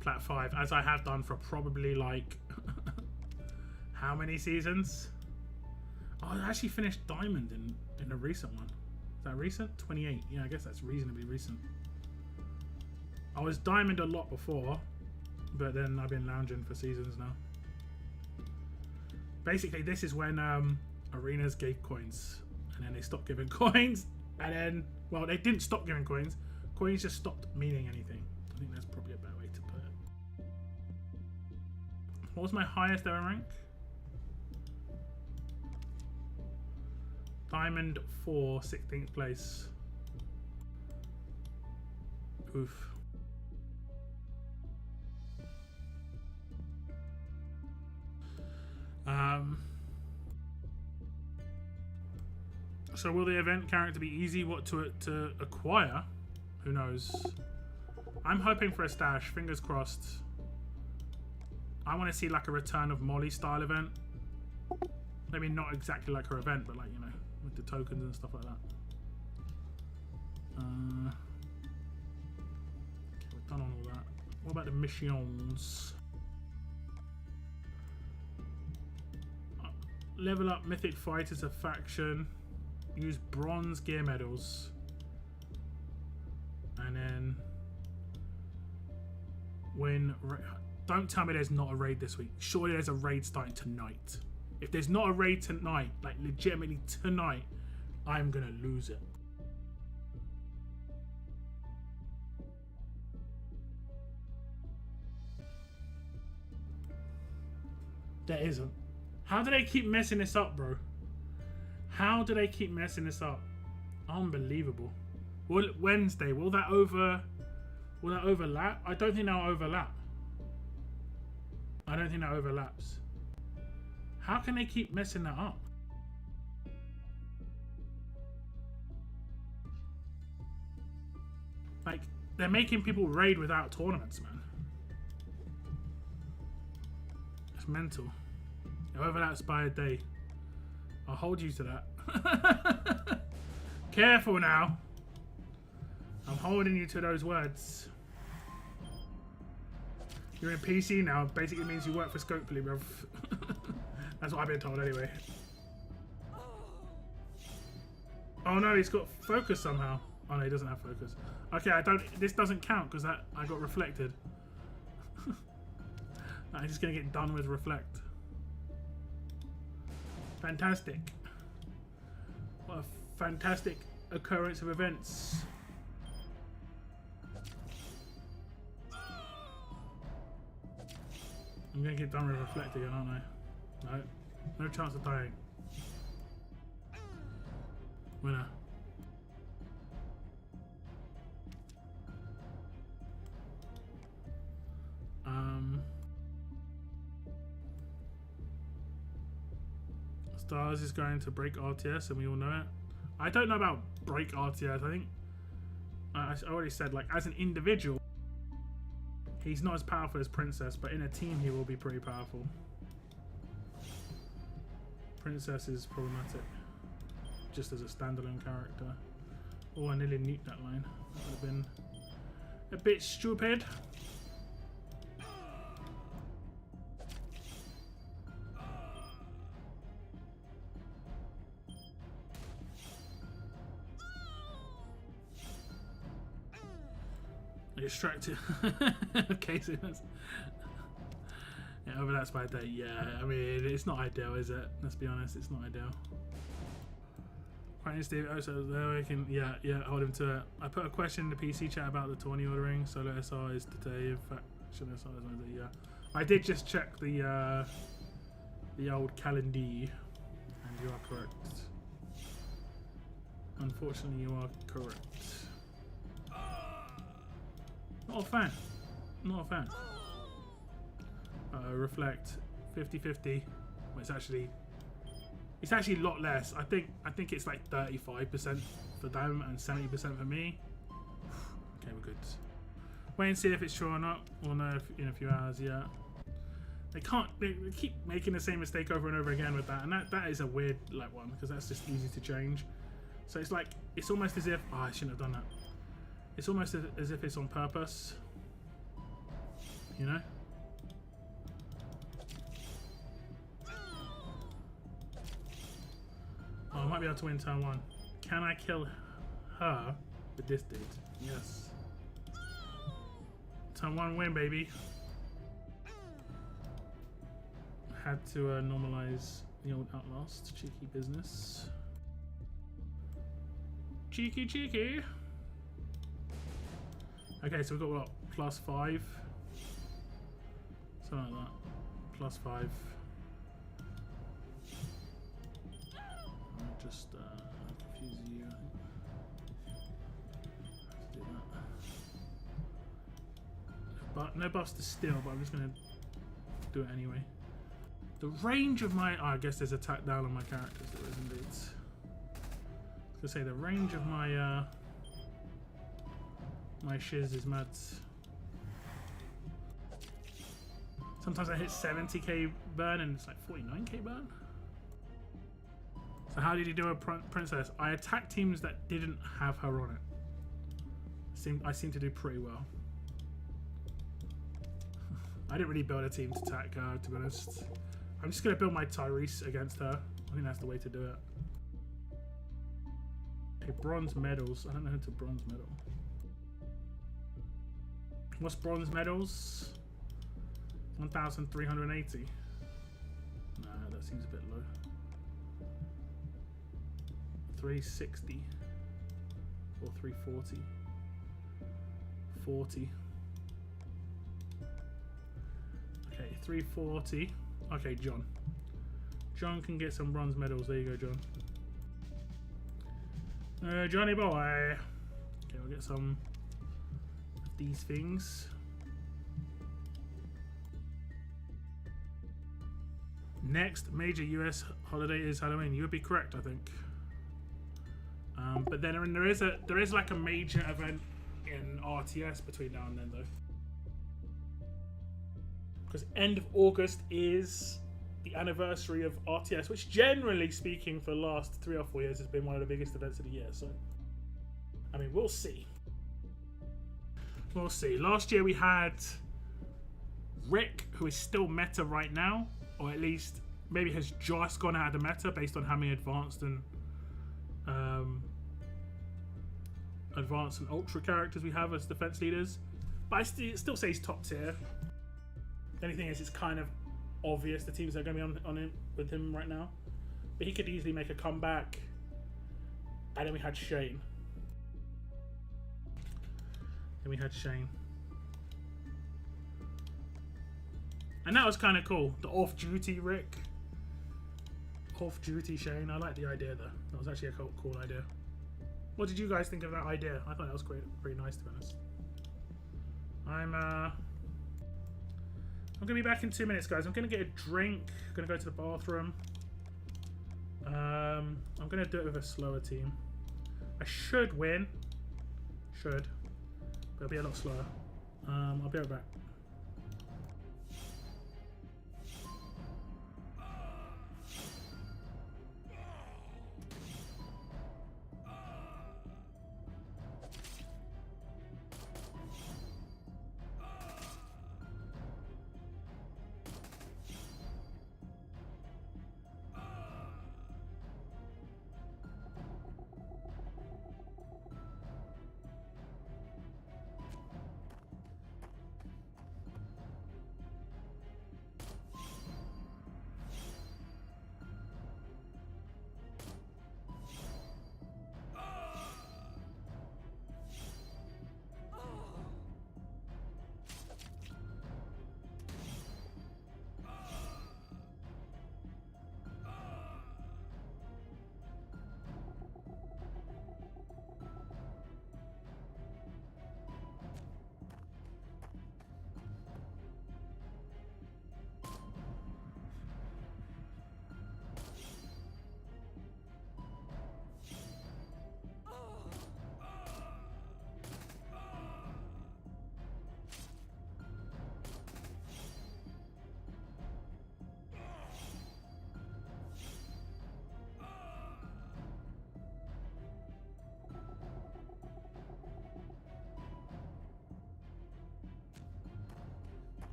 Speaker 1: Plat 5, as I have done for probably like how many seasons? Oh, I actually finished Diamond in a recent one. Is that recent? 28. Yeah, I guess that's reasonably recent. I was Diamond a lot before, but then I've been lounging for seasons now. Basically, this is when arenas gave coins, and then they stopped giving coins, and then, well, they didn't stop giving coins. Coins just stopped meaning anything. I think that's probably a better way to put it. What was my highest ever rank? Diamond 4, 16th place. Oof. So will the event character be easy to acquire? Who knows? I'm hoping for a stash, fingers crossed. I want to see like a return of Molly style event. Maybe not exactly like her event, but like, you know, with the tokens and stuff like that. Okay, we're done on all that. What about the missions? Level up Mythic Fighters a faction. Use bronze gear medals. And then win. Don't tell me there's not a raid this week. Surely there's a raid starting tonight. If there's not a raid tonight, like legitimately tonight, I'm gonna lose it. There isn't. How do they keep messing this up, bro? How do they keep messing this up? Unbelievable. Wednesday, will that overlap? I don't think that'll overlap. I don't think that overlaps. How can they keep messing that up? Like, they're making people raid without tournaments, man. It's mental. It overlaps by a day. I'll hold you to that. Careful now. I'm holding you to those words. You're in PC now. Basically means you work for Scopely, bruv. That's what I've been told anyway. Oh no, he's got focus somehow. Oh no, he doesn't have focus. Okay, this doesn't count because I got reflected. I'm just gonna get done with reflect. Fantastic. What a fantastic occurrence of events. I'm gonna get done with reflect again, aren't I? No. No chance of dying. Winner. Stars is going to break RTS and we all know it. I don't know about break RTS. I think I already said, like, as an individual he's not as powerful as Princess, but in a team he will be pretty powerful. Princess is problematic just as a standalone character. Oh, I nearly nuked that line. That would have been a bit stupid. Distracted. Okay, so that's... Yeah, but that's my day. Yeah, I mean, it's not ideal, is it? Let's be honest, it's not ideal. Quite Steve. Oh, so there we can. Yeah, hold him to it. I put a question in the PC chat about the 20 ordering. Solo SR is today. In fact, should SR is Wednesday. Yeah, I did just check the old calendar, and you are correct. Unfortunately, you are correct. Not a fan. Not a fan. Reflect 50-50. Well, it's actually a lot less. I think it's like 35% for them and 70% for me. Okay, we're good. Wait and see if it's true or not. We'll know in a few hours. Yeah. They keep making the same mistake over and over again with that, and that is a weird like one because that's just easy to change. So it's like it's almost as if I shouldn't have done that. It's almost as if it's on purpose, you know? Oh, I might be able to win turn one. Can I kill her with this dude? Yes. Turn one win, baby. Had to normalize the old Outlast. Cheeky business. Cheeky. Okay, so we've got what? +5? Something like that. +5. I'll just confuse you, I think. Let's do that. But no buffs to steal, but I'm just going to do it anyway. The range of my... Oh, I guess there's attack down on my characters. There is indeed. I was going to say, the range of my... my shiz is mad. Sometimes I hit 70k burn and it's like 49k burn. So how did you do a princess? I attacked teams that didn't have her on it. I seem to do pretty well. I didn't really build a team to attack her, to be honest. I'm just going to build my Tyrese against her. I think that's the way to do it. Okay, bronze medals. I don't know how to bronze medal. What's bronze medals? 1,380. Nah, that seems a bit low. 360 or 340. 40. Okay, 340. Okay, John. John can get some bronze medals. There you go, John. Johnny boy. Okay, we'll get some of these things. Next major US holiday is Halloween. You would be correct, I think. But then there is like a major event in RTS between now and then, though. Because end of August is the anniversary of RTS, which generally speaking for the last 3 or 4 years has been one of the biggest events of the year. So, I mean, we'll see. We'll see. Last year we had Rick, who is still meta right now, or at least maybe has just gone out of the meta based on how many advanced and advanced and ultra characters we have as defense leaders. But I still say he's top tier. The only thing is, it's kind of obvious the teams that are going to be on him with him right now. But he could easily make a comeback. And then we had Shane. And that was kind of cool. The off-duty Rick. Off-duty Shane. I like the idea though. That was actually a cool idea. What did you guys think of that idea? I thought that was pretty nice, to be honest. I'm gonna be back in 2 minutes, guys. I'm gonna get a drink. I'm gonna go to the bathroom. I'm gonna do it with a slower team. I should win. But it'll be a lot slower. I'll be right back.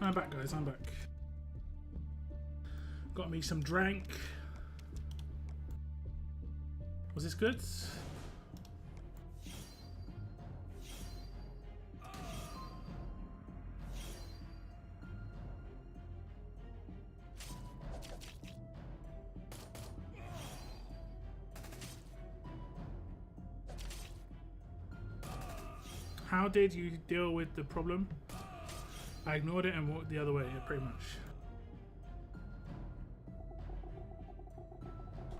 Speaker 1: I'm back, guys. I'm back. Got me some drink. Was this good? How did you deal with the problem? I ignored it and walked the other way, yeah, pretty much.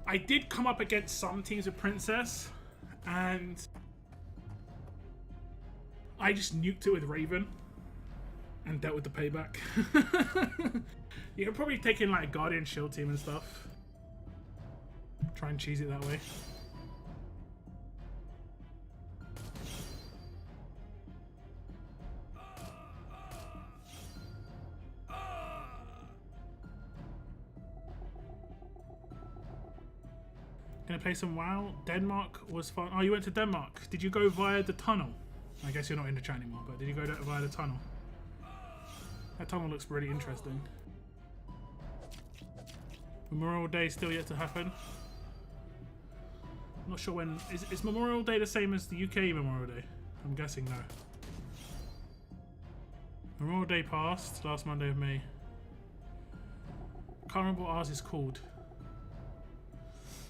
Speaker 1: I did come up against some teams with Princess, and I just nuked it with Raven and dealt with the payback. You can probably take in like a Guardian Shield team and stuff. Try and cheese it that way. Gonna play some WoW. Denmark was fun. Oh, you went to Denmark. Did you go via the tunnel? I guess you're not in the chat anymore, but did you go via the tunnel? That tunnel looks really interesting. Memorial Day still yet to happen. I'm not sure when. Is Memorial Day the same as the UK Memorial Day? I'm guessing no. Memorial Day passed last Monday of May. Can't remember what ours is called.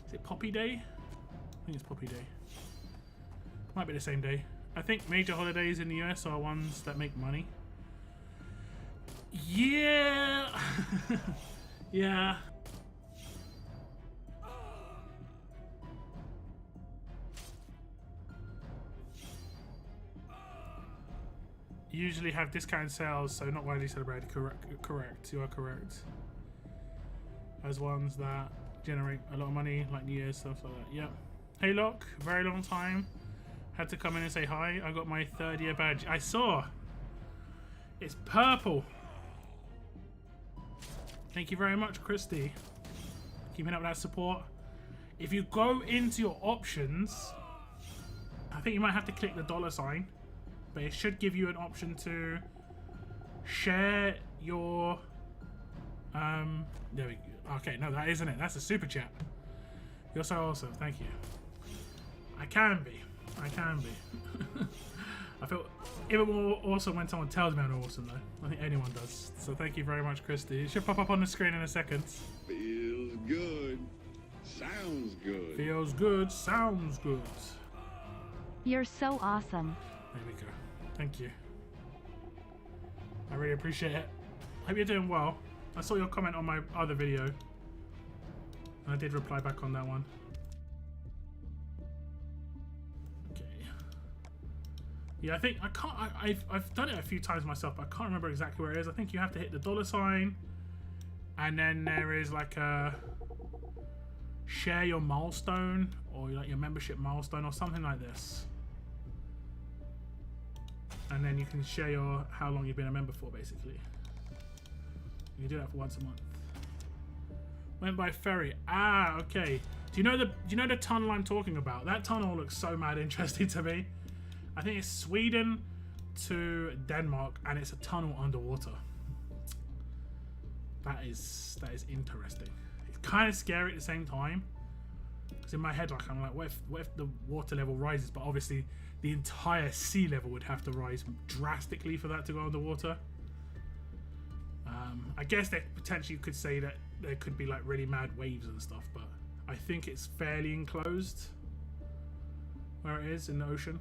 Speaker 1: Is it Poppy Day? I think it's Poppy Day. Might be the same day. I think major holidays in the US are ones that make money. Yeah! Yeah. Usually have discount sales, so not widely celebrated. Correct. You are correct. As ones that generate a lot of money, like New Year's, stuff like that. Yep. Hey Locke, very long time. Had to come in and say hi. I got my 3rd year badge. I saw. It's purple. Thank you very much, Christy. Keeping up with that support. If you go into your options, I think you might have to click the $sign, but it should give you an option to share your there we go. Okay, no, that isn't it. That's a super chat. You're so awesome. Thank you. I can be. I feel even more awesome when someone tells me I'm awesome, though. I think anyone does. So thank you very much, Christy. It should pop up on the screen in a second.
Speaker 2: Feels good. Sounds good.
Speaker 1: Feels good. Sounds good.
Speaker 3: You're so awesome.
Speaker 1: There we go. Thank you. I really appreciate it. Hope you're doing well. I saw your comment on my other video, and I did reply back on that one. Okay. Yeah, I think I can't. I've done it a few times myself, but I can't remember exactly where it is. I think you have to hit the $sign, and then there is like a share your milestone or like your membership milestone or something like this. And then you can share your how long you've been a member for, basically. You can do that for once a month. Went by ferry. Ah, okay. Do you know the tunnel I'm talking about? That tunnel looks so mad interesting to me. I think it's Sweden to Denmark, and it's a tunnel underwater. That is interesting. It's kind of scary at the same time. Because in my head, like I'm like, what if the water level rises? But obviously, the entire sea level would have to rise drastically for that to go underwater. I guess that potentially you could say that there could be like really mad waves and stuff, but I think it's fairly enclosed where it is in the ocean.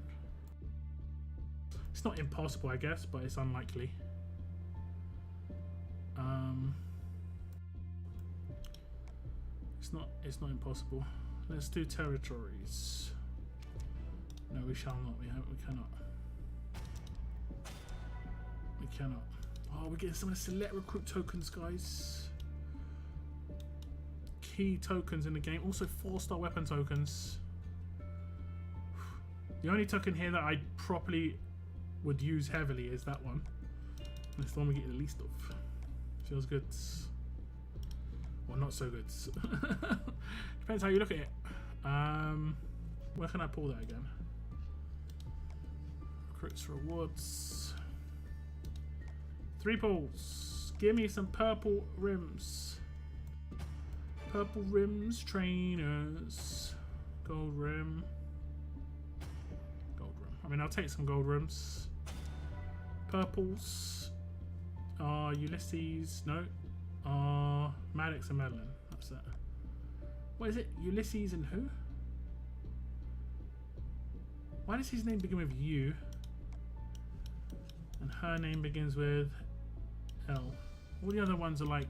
Speaker 1: It's not impossible, I guess, but it's unlikely. It's not impossible. Let's do territories. No, we shall not. We cannot. We cannot. Oh, we're getting some of the select recruit tokens, guys. Key tokens in the game. Also 4-star weapon tokens. The only token here that I properly would use heavily is that one. That's the one we get the least of. Feels good. Well, not so good. Depends how you look at it. Where can I pull that again? Recruits rewards. 3 pulls. Give me some purple rims. Purple rims, trainers. Gold rim. Gold rim. I mean, I'll take some gold rims. Purples. Ulysses. No. Maddox and Madeline. That's that. What is it? Ulysses and who? Why does his name begin with U? And her name begins with L. All the other ones are like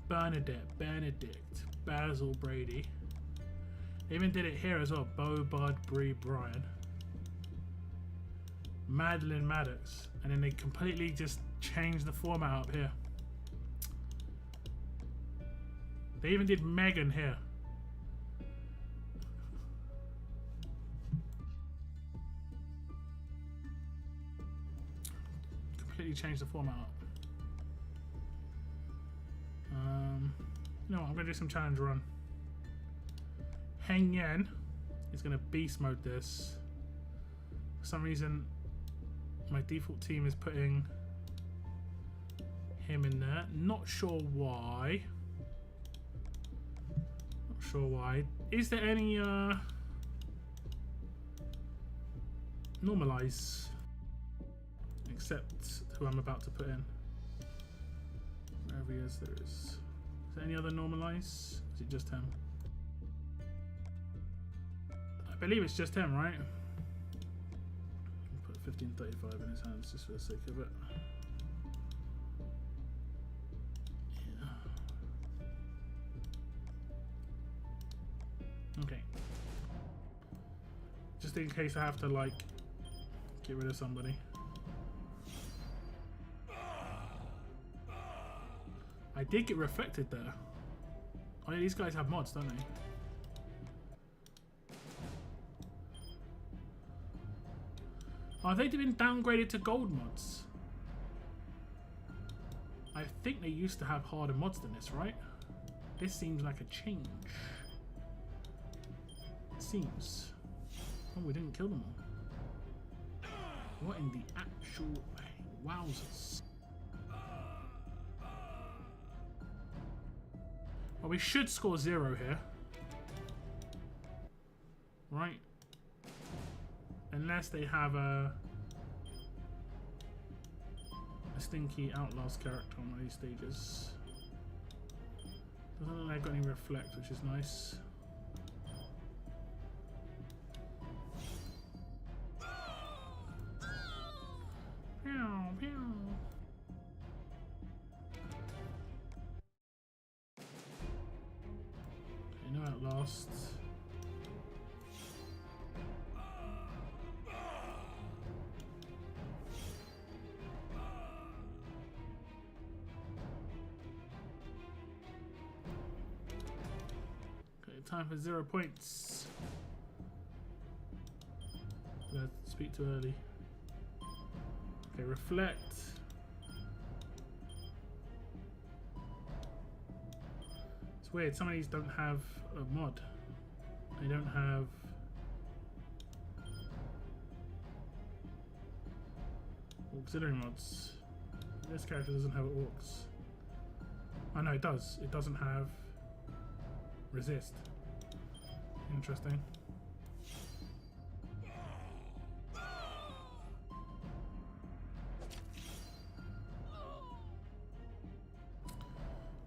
Speaker 1: Bernadette, Benedict, Basil, Brady. They even did it here as well. Bo, Bud, Bree, Brian. Madeline, Maddox. And then they completely just changed the format up here. They even did Megan here. Completely changed the format up. You know what, I'm going to do some challenge run. Heng Yan is going to beast mode this. For some reason, my default team is putting him in there. Not sure why. Not sure why. Is there any normalize? Except who I'm about to put in. Wherever he is, there is. Is there any other normalize? Is it just him? I believe it's just him, right? I'll put 1535 in his hands just for the sake of it. Yeah. Okay. Just in case I have to, like, get rid of somebody. I did get reflected there. Oh yeah, these guys have mods, don't they? Oh, have they been downgraded to gold mods? I think they used to have harder mods than this, right? This seems like a change. It seems. Oh, we didn't kill them all. What in the actual... Wowzers. Well, we should score 0 here. Right? Unless they have a stinky Outlast character on one of these stages. Doesn't look like they've got any reflect, which is nice. Pew, pew. Okay, no Outlast. Time for 0 points. Did I speak too early? Okay, reflect. It's weird, some of these don't have a mod. They don't have auxiliary mods. This character doesn't have orcs. Oh no, it does. It doesn't have resist. Interesting.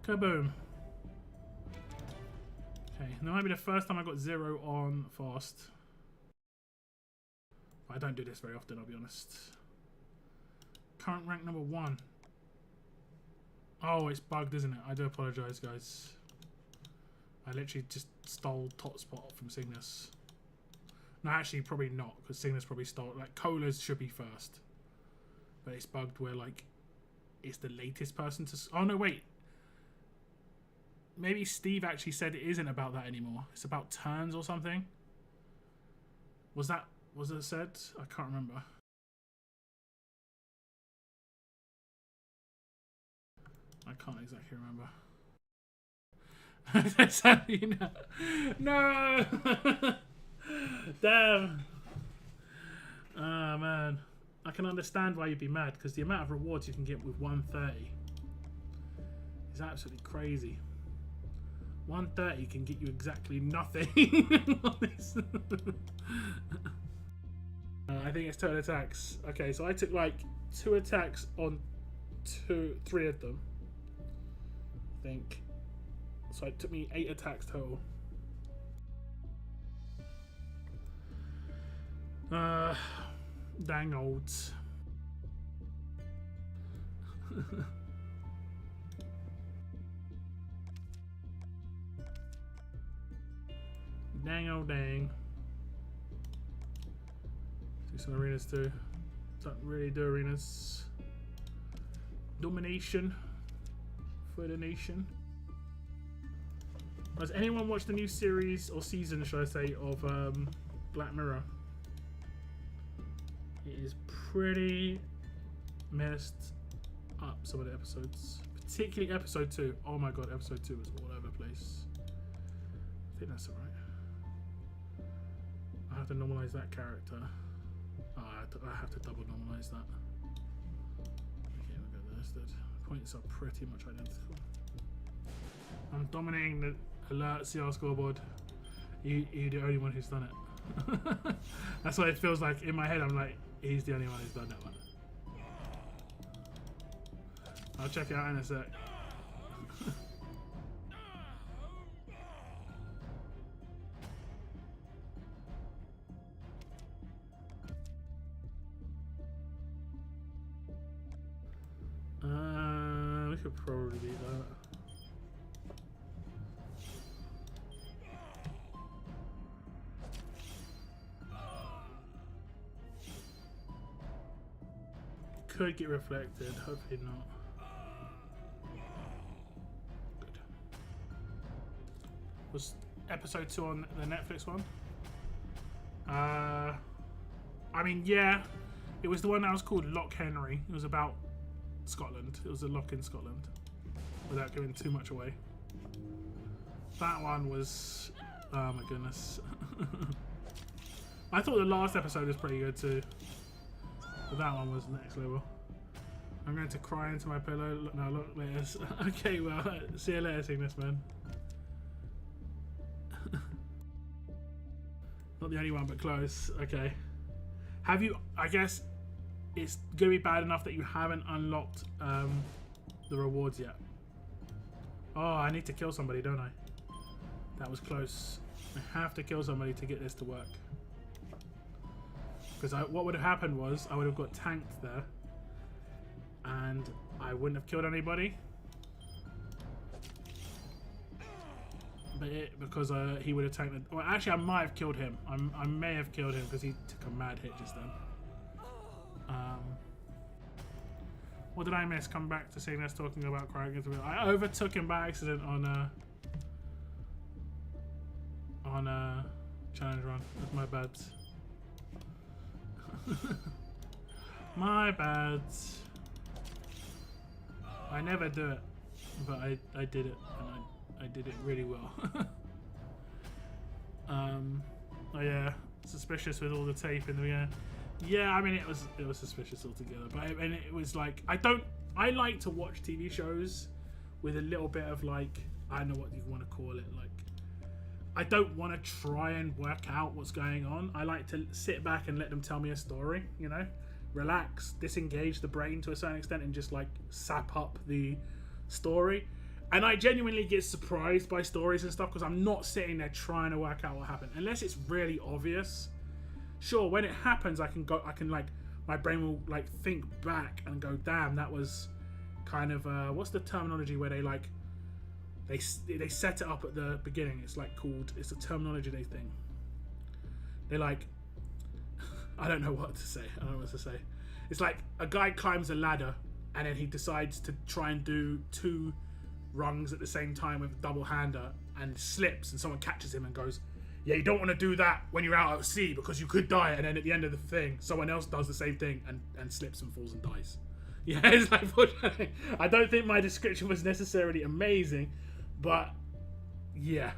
Speaker 1: Kaboom. Okay, that might be the first time I got 0 on fast. I don't do this very often, I'll be honest. Current rank number 1. Oh, it's bugged, isn't it? I do apologise, guys. I literally just stole top spot from Cygnus. No, actually, probably not, because Cygnus probably stole. Like, Cola's should be first, but it's bugged where like it's the latest person to. Oh no, wait. Maybe Steve actually said it isn't about that anymore. It's about turns or something. Was it said? I can't remember. I can't exactly remember. No! Damn! Oh man. Okay, can understand why you'd be mad, because the amount of rewards you can get with 130 is absolutely crazy. 130 can get you exactly nothing on this. I think it's total attacks. Okay, so I took like 2 attacks on 3 of them, I think. So it took me 8 attacks total. Dang olds. Dang old dang. Do some arenas too. Don't really do arenas. Domination for the nation. Has anyone watched the new series or season, should I say, of Black Mirror? It is pretty messed up, some of the episodes. Particularly episode 2. Oh my god, episode 2 was all over the place. I think that's alright. I have to normalize that character. Oh, I have to double normalize that. Okay, we got this. The points are pretty much identical. I'm dominating the alert CR scoreboard. You're the only one who's done it. That's what it feels like in my head. I'm like, he's the only one who's done that one. I'll check it out in a sec. We could probably beat that. Could get reflected, hopefully not. Good. Was episode 2 on the Netflix one? I mean, yeah, it was the one that was called Loch Henry. It was about Scotland. It was a lock in Scotland, without giving too much away. That one was, oh my goodness. I thought the last episode was pretty good too. But that one was next level. I'm going to cry into my pillow. Look, no, look, later. Okay, well, see you later, Cygnus, man. Not the only one, but close. Okay. Have you, I guess it's going to be bad enough that you haven't unlocked the rewards yet. Oh, I need to kill somebody, don't I? That was close. I have to kill somebody to get this to work. Because what would have happened was I would have got tanked there and I wouldn't have killed anybody. But because he would have tanked it. Well, actually, I might have killed him. I may have killed him because he took a mad hit just then. What did I miss? Come back to seeing us talking about crying. I overtook him by accident on challenge run. That's my bad. My bad. I never do it, but I did it, and I did it really well. Oh yeah, suspicious with all the tape in the beginning. Yeah, I mean it was suspicious altogether, but it was like I like to watch TV shows with a little bit of like, I don't know what you want to call it, like I don't want to try and work out what's going on. I like to sit back and let them tell me a story, you know, relax, disengage the brain to a certain extent and just like sap up the story. And I genuinely get surprised by stories and stuff because I'm not sitting there trying to work out what happened unless it's really obvious. Sure, when it happens, I can like, my brain will like think back and go, damn, that was kind of what's the terminology where they like they set it up at the beginning. It's like called, it's a terminology they think. They like, I don't know what to say. I don't know what to say. It's like a guy climbs a ladder and then he decides to try and do 2 rungs at the same time with a double hander and slips and someone catches him and goes, yeah, you don't want to do that when you're out at sea because you could die. And then at the end of the thing, someone else does the same thing and slips and falls and dies. Yeah, it's like, I don't think my description was necessarily amazing, but yeah.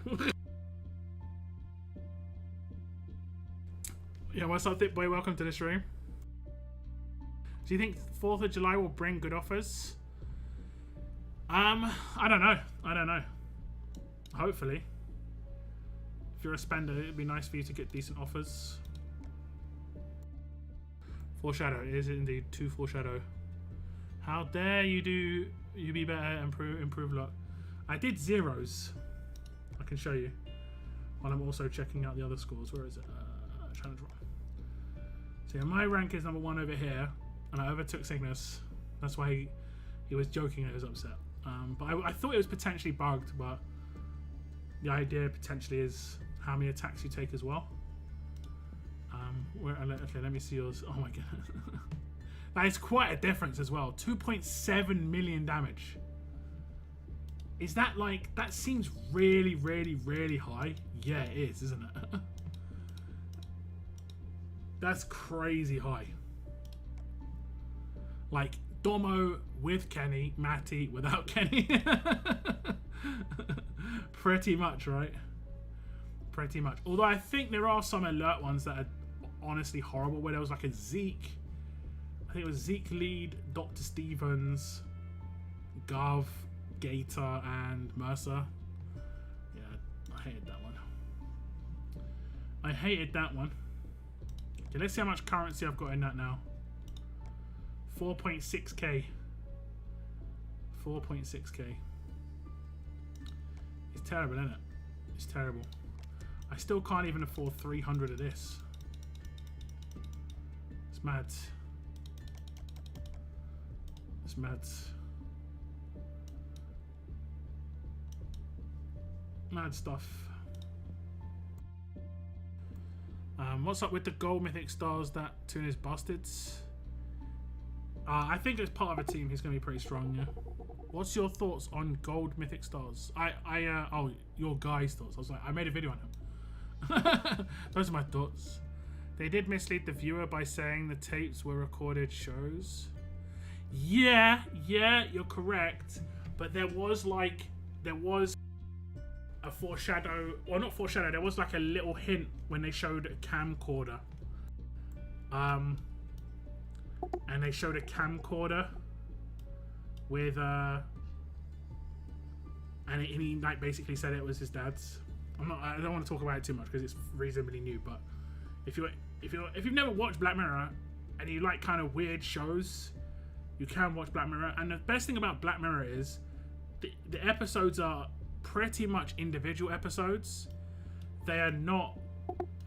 Speaker 1: Yeah, what's up, Thick Boy? Welcome to the stream. Do you think 4th of July will bring good offers? I don't know. I don't know. Hopefully. If you're a spender, it'd be nice for you to get decent offers. Foreshadow. It is indeed 2 foreshadow. How dare you do... You be better, improve luck. I did zeros. I can show you. While I'm also checking out the other scores. Where is it? Trying to draw. So yeah, my rank is number 1 over here. And I overtook Cygnus. That's why he was joking and he was upset. But I thought it was potentially bugged, but the idea potentially is how many attacks you take as well. Okay, let me see yours. Oh my god. That is quite a difference as well. 2.7 million damage. Is that like... That seems really, really, really high. Yeah, it is, isn't it? That's crazy high. Like, Domo with Kenny, Matty without Kenny. Pretty much, right? Pretty much. Although I think there are some alert ones that are honestly horrible, where there was like a Zeke... I think it was Zeke Lead, Dr. Stevens, Gov, Gator, and Mercer. Yeah, I hated that one. I hated that one. Okay, let's see how much currency I've got in that now. 4.6k. 4.6k. It's terrible, isn't it? It's terrible. I still can't even afford 300 of this. It's mad. It's mad. Mad stuff. What's up with the gold mythic stars that Toon is busted? I think as part of a team he's going to be pretty strong, yeah. What's your thoughts on gold mythic stars? Oh, your guy's thoughts. I was like, I made a video on him. Those are my thoughts. They did mislead the viewer by saying the tapes were recorded shows. Yeah, you're correct. But there was a foreshadow, well, not foreshadow, there was like a little hint when they showed a camcorder. And they showed a camcorder with and he like basically said it was his dad's. I don't want to talk about it too much because it's reasonably new, but if you've never watched Black Mirror and you like kind of weird shows, you can watch Black Mirror. And the best thing about Black Mirror is the episodes are pretty much individual episodes. They are not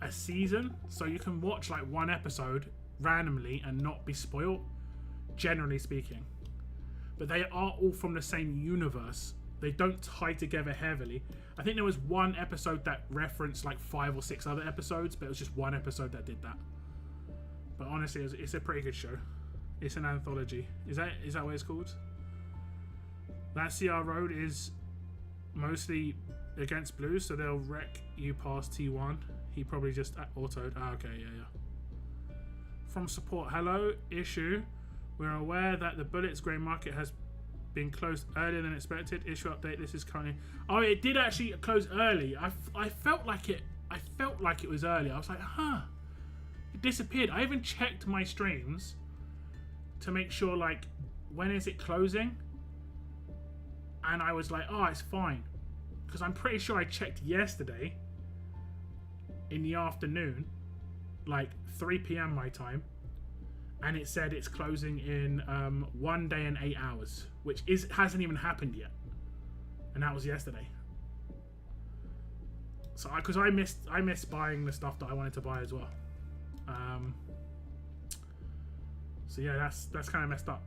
Speaker 1: a season, so you can watch like one episode randomly and not be spoiled, generally speaking. But they are all from the same universe. They don't tie together heavily. I think there was one episode that referenced like 5 or 6 other episodes, but it was just one episode that did that. But honestly, it's a pretty good show. It's an anthology. Is that what it's called? That CR Road is mostly against blues, so they'll wreck you past T1. He probably just autoed. Okay, yeah. From support, hello, issue. We're aware that the Bullets grey market has been closed earlier than expected. Issue update. This is currently. Oh, it did actually close early. I felt like it. I felt like it was early. I was like, huh. It disappeared. I even checked my streams to make sure, like, when is it closing? And I was like, oh, it's fine. Because I'm pretty sure I checked yesterday in the afternoon, like 3 p.m. my time, and it said it's closing in 1 day and 8 hours, which hasn't even happened yet. And that was yesterday. So because I missed buying the stuff that I wanted to buy as well. So yeah, that's kind of messed up.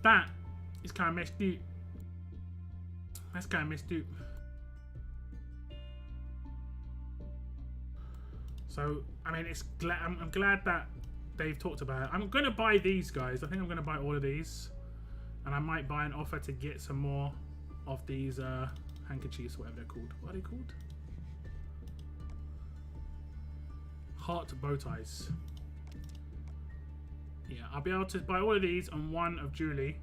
Speaker 1: That is kind of messed up. That's kind of messed up. So I mean, I'm glad that they've talked about it. I'm gonna buy these guys. I think I'm gonna buy all of these, and I might buy an offer to get some more of these handkerchiefs, whatever they're called. What are they called? Heart bow ties. Yeah, I'll be able to buy all of these and one of Julie,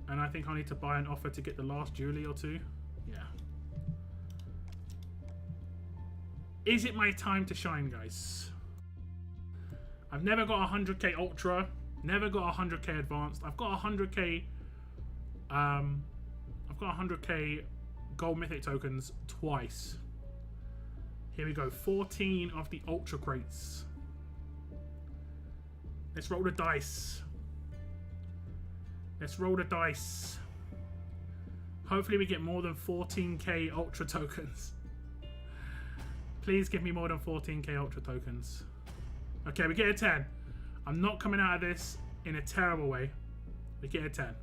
Speaker 1: and I think I need to buy an offer to get the last Julie or two. Yeah. Is it my time to shine, guys? I've never got a 100k Ultra Never got 100k advanced. I've got 100k. I've got 100k gold mythic tokens twice. Here we go. 14 of the ultra crates. Let's roll the dice. Let's roll the dice. Hopefully we get more than 14k ultra tokens. Please give me more than 14k ultra tokens. Okay, we get a 10. I'm not coming out of this in a terrible way. We get a 10.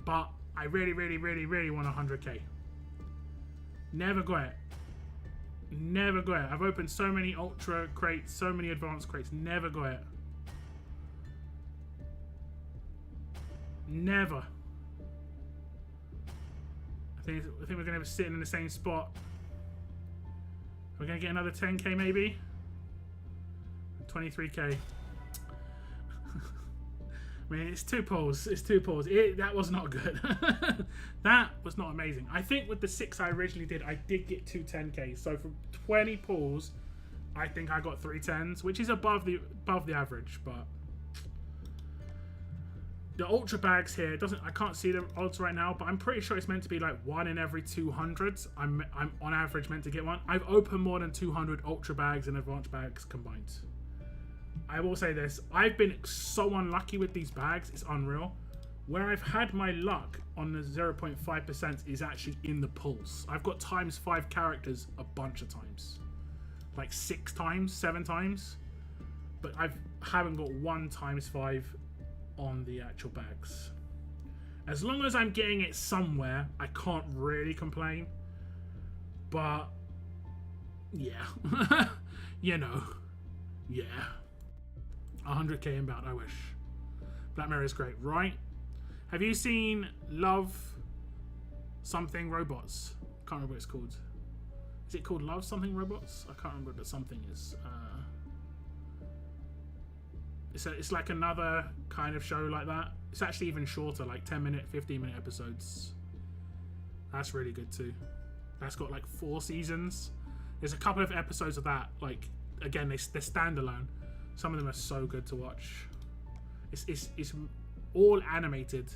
Speaker 1: But I really, really, really, really want 100k. Never got it. Never got it. I've opened so many ultra crates, so many advanced crates. Never got it. Never. I think we're going to be sitting in the same spot. We're going to get another 10k maybe. 23k. I mean, it's 2 pulls. It's 2 pulls. That was not good. That was not amazing. I think with the 6 I originally did, I did get 2 10k. So from 20 pulls, I think I got 3 10s, which is above the average. But the ultra bags here I can't see the odds right now, but I'm pretty sure it's meant to be like 1 in every 200. I'm on average meant to get 1. I've opened more than 200 ultra bags and advanced bags combined. I will say this, I've been so unlucky with these bags, it's unreal. Where I've had my luck on the 0.5% is actually in the pulls. I've got ×5 characters a bunch of times. Like 6 times, 7 times. But I haven't got 1 ×5 on the actual bags. As long as I'm getting it somewhere, I can't really complain. But, yeah. You know. Yeah. 100k inbound, I wish. Black Mirror is great, right? Have you seen Love Something Robots? Can't remember what it's called. Is it called Love Something Robots? I can't remember what the something is. It's like another kind of show like that. It's actually even shorter, like 10-minute, 15-minute episodes. That's really good too. That's got like 4 seasons. There's a couple of episodes of that. Like, again, they're standalone. Some of them are so good to watch. It's all animated,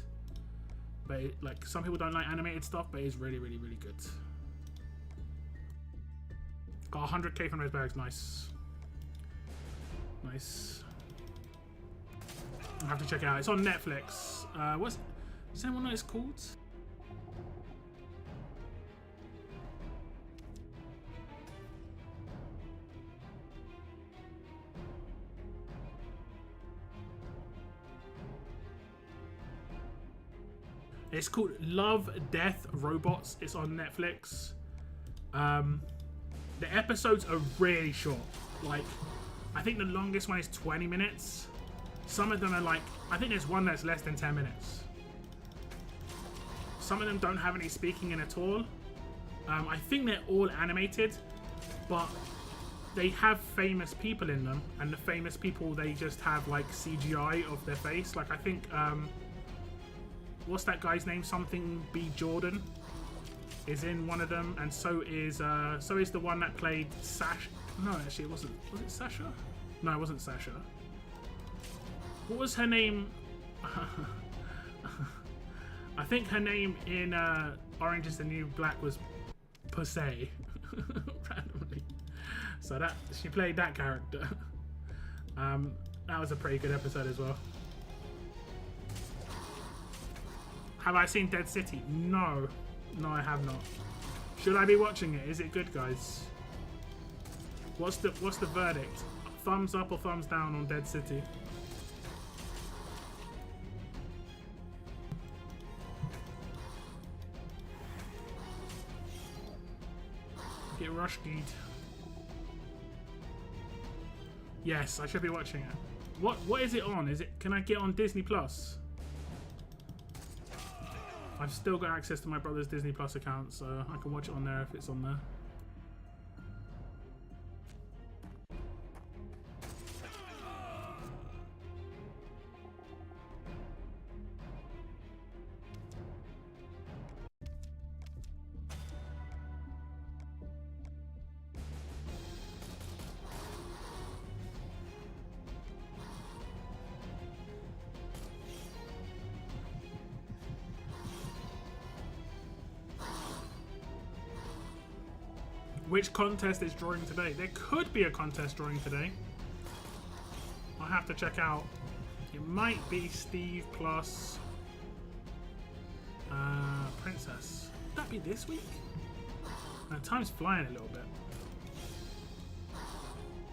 Speaker 1: but like some people don't like animated stuff, but it's really, really, really good. Got 100k from those bags. Nice, nice. I have to check it out. It's on Netflix. Does anyone know what it's called? It's called Love, Death, Robots. It's on Netflix. The episodes are really short. Like, I think the longest one is 20 minutes. Some of them are like, I think there's one that's less than 10 minutes. Some of them don't have any speaking in at all. I think they're all animated, but they have famous people in them, and the famous people, they just have like CGI of their face. Like, I think, what's that guy's name? Something B. Jordan is in one of them, and so is the one that played Sasha. No, actually, it wasn't. Was it Sasha? No, it wasn't Sasha. What was her name? I think her name in Orange Is the New Black was Pussy. Randomly. So that she played that character. That was a pretty good episode as well. Have I seen Dead City? No. No, I have not. Should I be watching it? Is it good, guys? What's the verdict? Thumbs up or thumbs down on Dead City? Get rushed. Yes, I should be watching it. What is it on? Can I get on Disney Plus? I've still got access to my brother's Disney Plus account, so I can watch it on there if it's on there. Which contest is drawing today? There could be a contest drawing today. I'll have to check out. It might be Steve plus Princess. Would that be this week? Time's flying a little bit.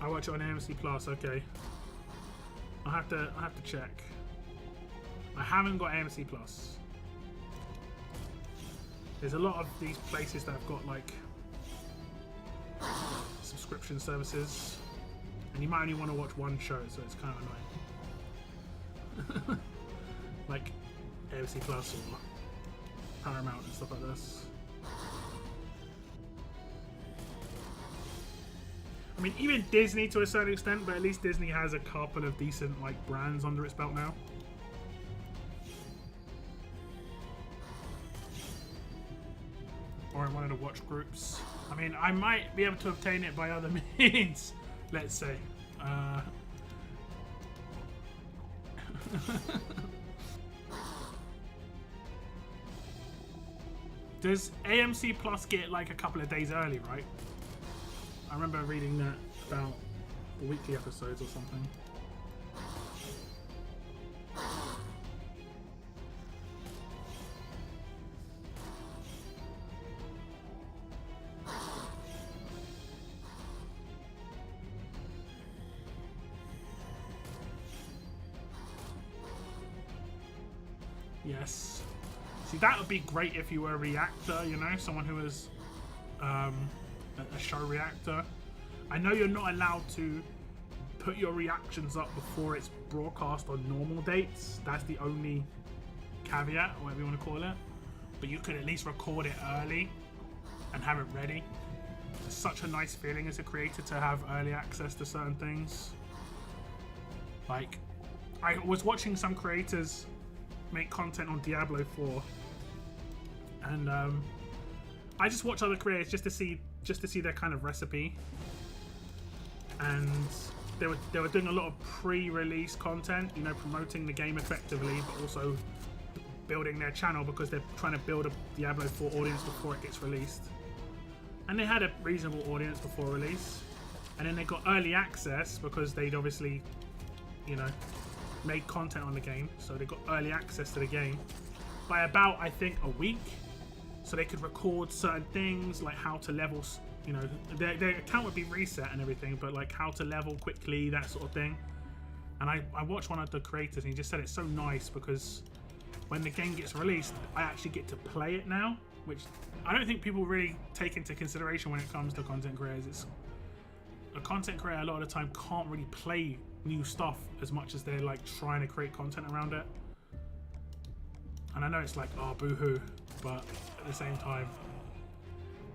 Speaker 1: I watch it on AMC Plus. Okay. I'll have to check. I haven't got AMC Plus. There's a lot of these places that have got like subscription services, and you might only want to watch one show, so it's kind of annoying. Like AMC Plus or Paramount and stuff like this. I mean, even Disney to a certain extent, but at least Disney has a couple of decent like brands under its belt now. Or in one of the watch groups. I mean, I might be able to obtain it by other means, let's say. Does AMC Plus get like a couple of days early, right? I remember reading that about the weekly episodes or something. Yes. See, that would be great if you were a reactor, you know, someone who was a show reactor. I know you're not allowed to put your reactions up before it's broadcast on normal dates. That's the only caveat, or whatever you want to call it. But you could at least record it early and have it ready. It's such a nice feeling as a creator to have early access to certain things. Like, I was watching some creators make content on Diablo 4, and I just watch other creators just to see their kind of recipe, and they were doing a lot of pre-release content, you know, promoting the game effectively, but also building their channel because they're trying to build a Diablo 4 audience before it gets released. And they had a reasonable audience before release, and then they got early access because they'd obviously, you know, made content on the game, so they got early access to the game by about, I think, a week, so they could record certain things like how to level, you know, their account would be reset and everything, but like how to level quickly, that sort of thing. And I watched one of the creators and he just said it's so nice because when the game gets released, I actually get to play it now, which I don't think people really take into consideration when it comes to content creators. It's a content creator a lot of the time can't really play new stuff as much as they're like trying to create content around it. And I know it's like, oh, boo-hoo, but at the same time,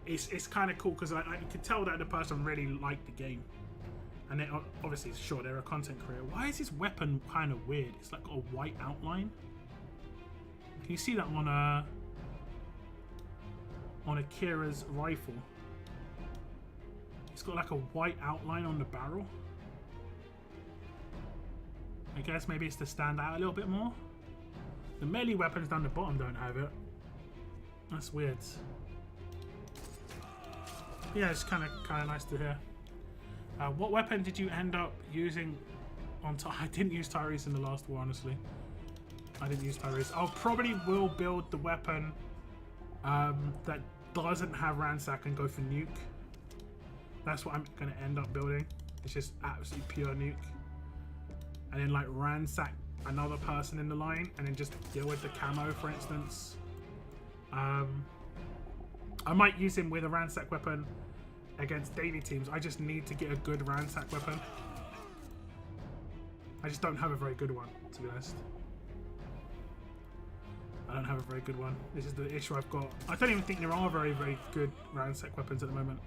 Speaker 1: it's kind of cool because I could tell that the person really liked the game. And they obviously, sure, they're a content creator. Why is this weapon kind of weird? It's like got a white outline. Can you see that on Akira's rifle? It's got like a white outline on the barrel. I guess maybe it's to stand out a little bit more. The melee weapons down the bottom don't have it. That's weird. Yeah, it's kind of nice to hear. What weapon did you end up using on I didn't use Tyrese in the last war, honestly. I didn't use Tyrese. I'll probably will build the weapon that doesn't have Ransack and go for Nuke. That's what I'm going to end up building. It's just absolutely pure Nuke. And then like ransack another person in the line and then just deal with the camo, for instance. I might use him with a ransack weapon against daily teams. I just need to get a good ransack weapon. I just don't have a very good one, to be honest. I don't have a very good one. This is the issue I've got. I don't even think there are very, very good ransack weapons at the moment.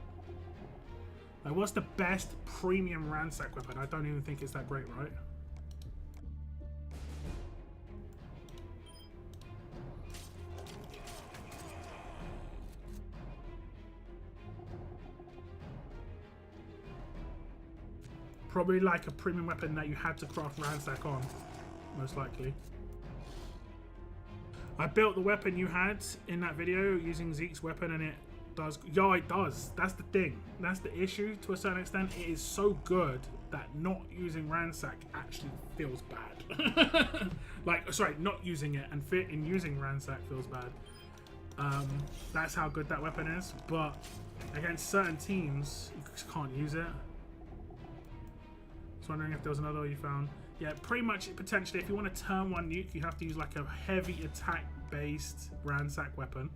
Speaker 1: Like, what's the best premium ransack weapon? I don't even think it's that great, right? Probably like a premium weapon that you had to craft ransack on, most likely. I built the weapon you had in that video using Zeke's weapon, and does. Yeah, it does. That's the thing. That's the issue to a certain extent. It is so good that not using Ransack actually feels bad. Like, sorry, not using it and using Ransack feels bad. That's how good that weapon is. But against certain teams, you just can't use it. Just wondering if there was another way you found. Yeah, pretty much potentially. If you want to turn one nuke, you have to use like a heavy attack-based Ransack weapon.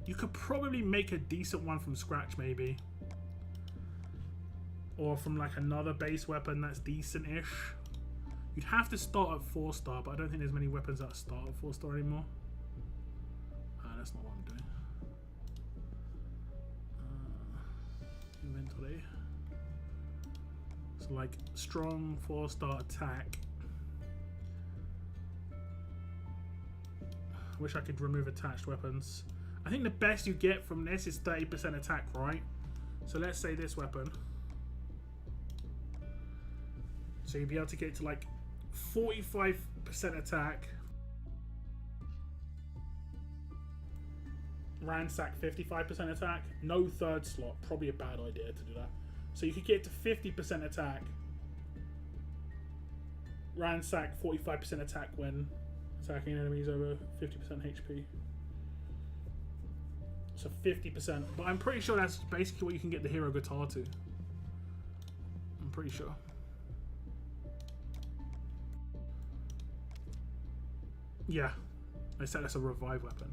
Speaker 1: You could probably make a decent one from scratch, maybe. Or from like another base weapon that's decent-ish. You'd have to start at 4-star, but I don't think there's many weapons that start at 4-star anymore. That's not what I'm doing. Inventory. So like strong 4-star attack. I wish I could remove attached weapons. I think the best you get from this is 30% attack, right? So let's say this weapon. So you'd be able to get to like 45% attack. Ransack 55% attack. No third slot. Probably a bad idea to do that. So you could get to 50% attack. Ransack 45% attack when attacking enemies over 50% HP. So 50%. But I'm pretty sure that's basically what you can get the hero guitar to. I'm pretty sure. Yeah. I said that's a revive weapon.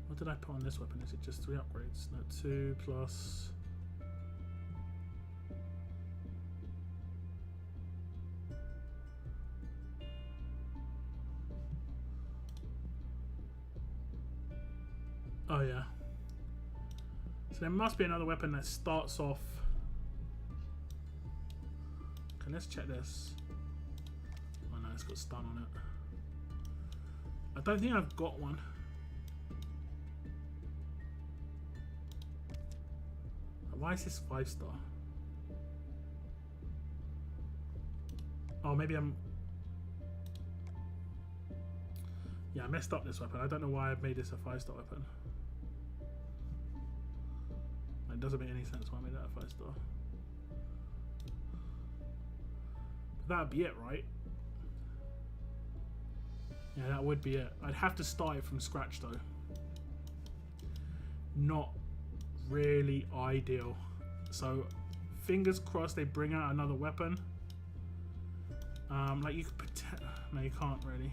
Speaker 1: What did I put on this weapon? Is it just 3 upgrades? No, 2 plus... Oh yeah. So there must be another weapon that starts off... Okay, let's check this. Oh no, it's got stun on it. I don't think I've got one. Why is this 5-star? Oh, maybe I'm... Yeah, I messed up this weapon. I don't know why I've made this a 5-star weapon. It doesn't make any sense why I made that a 5-star. But that would be it, right? Yeah, that would be it. I'd have to start it from scratch, though. Not really ideal. So fingers crossed they bring out another weapon. Like you could no, you can't really,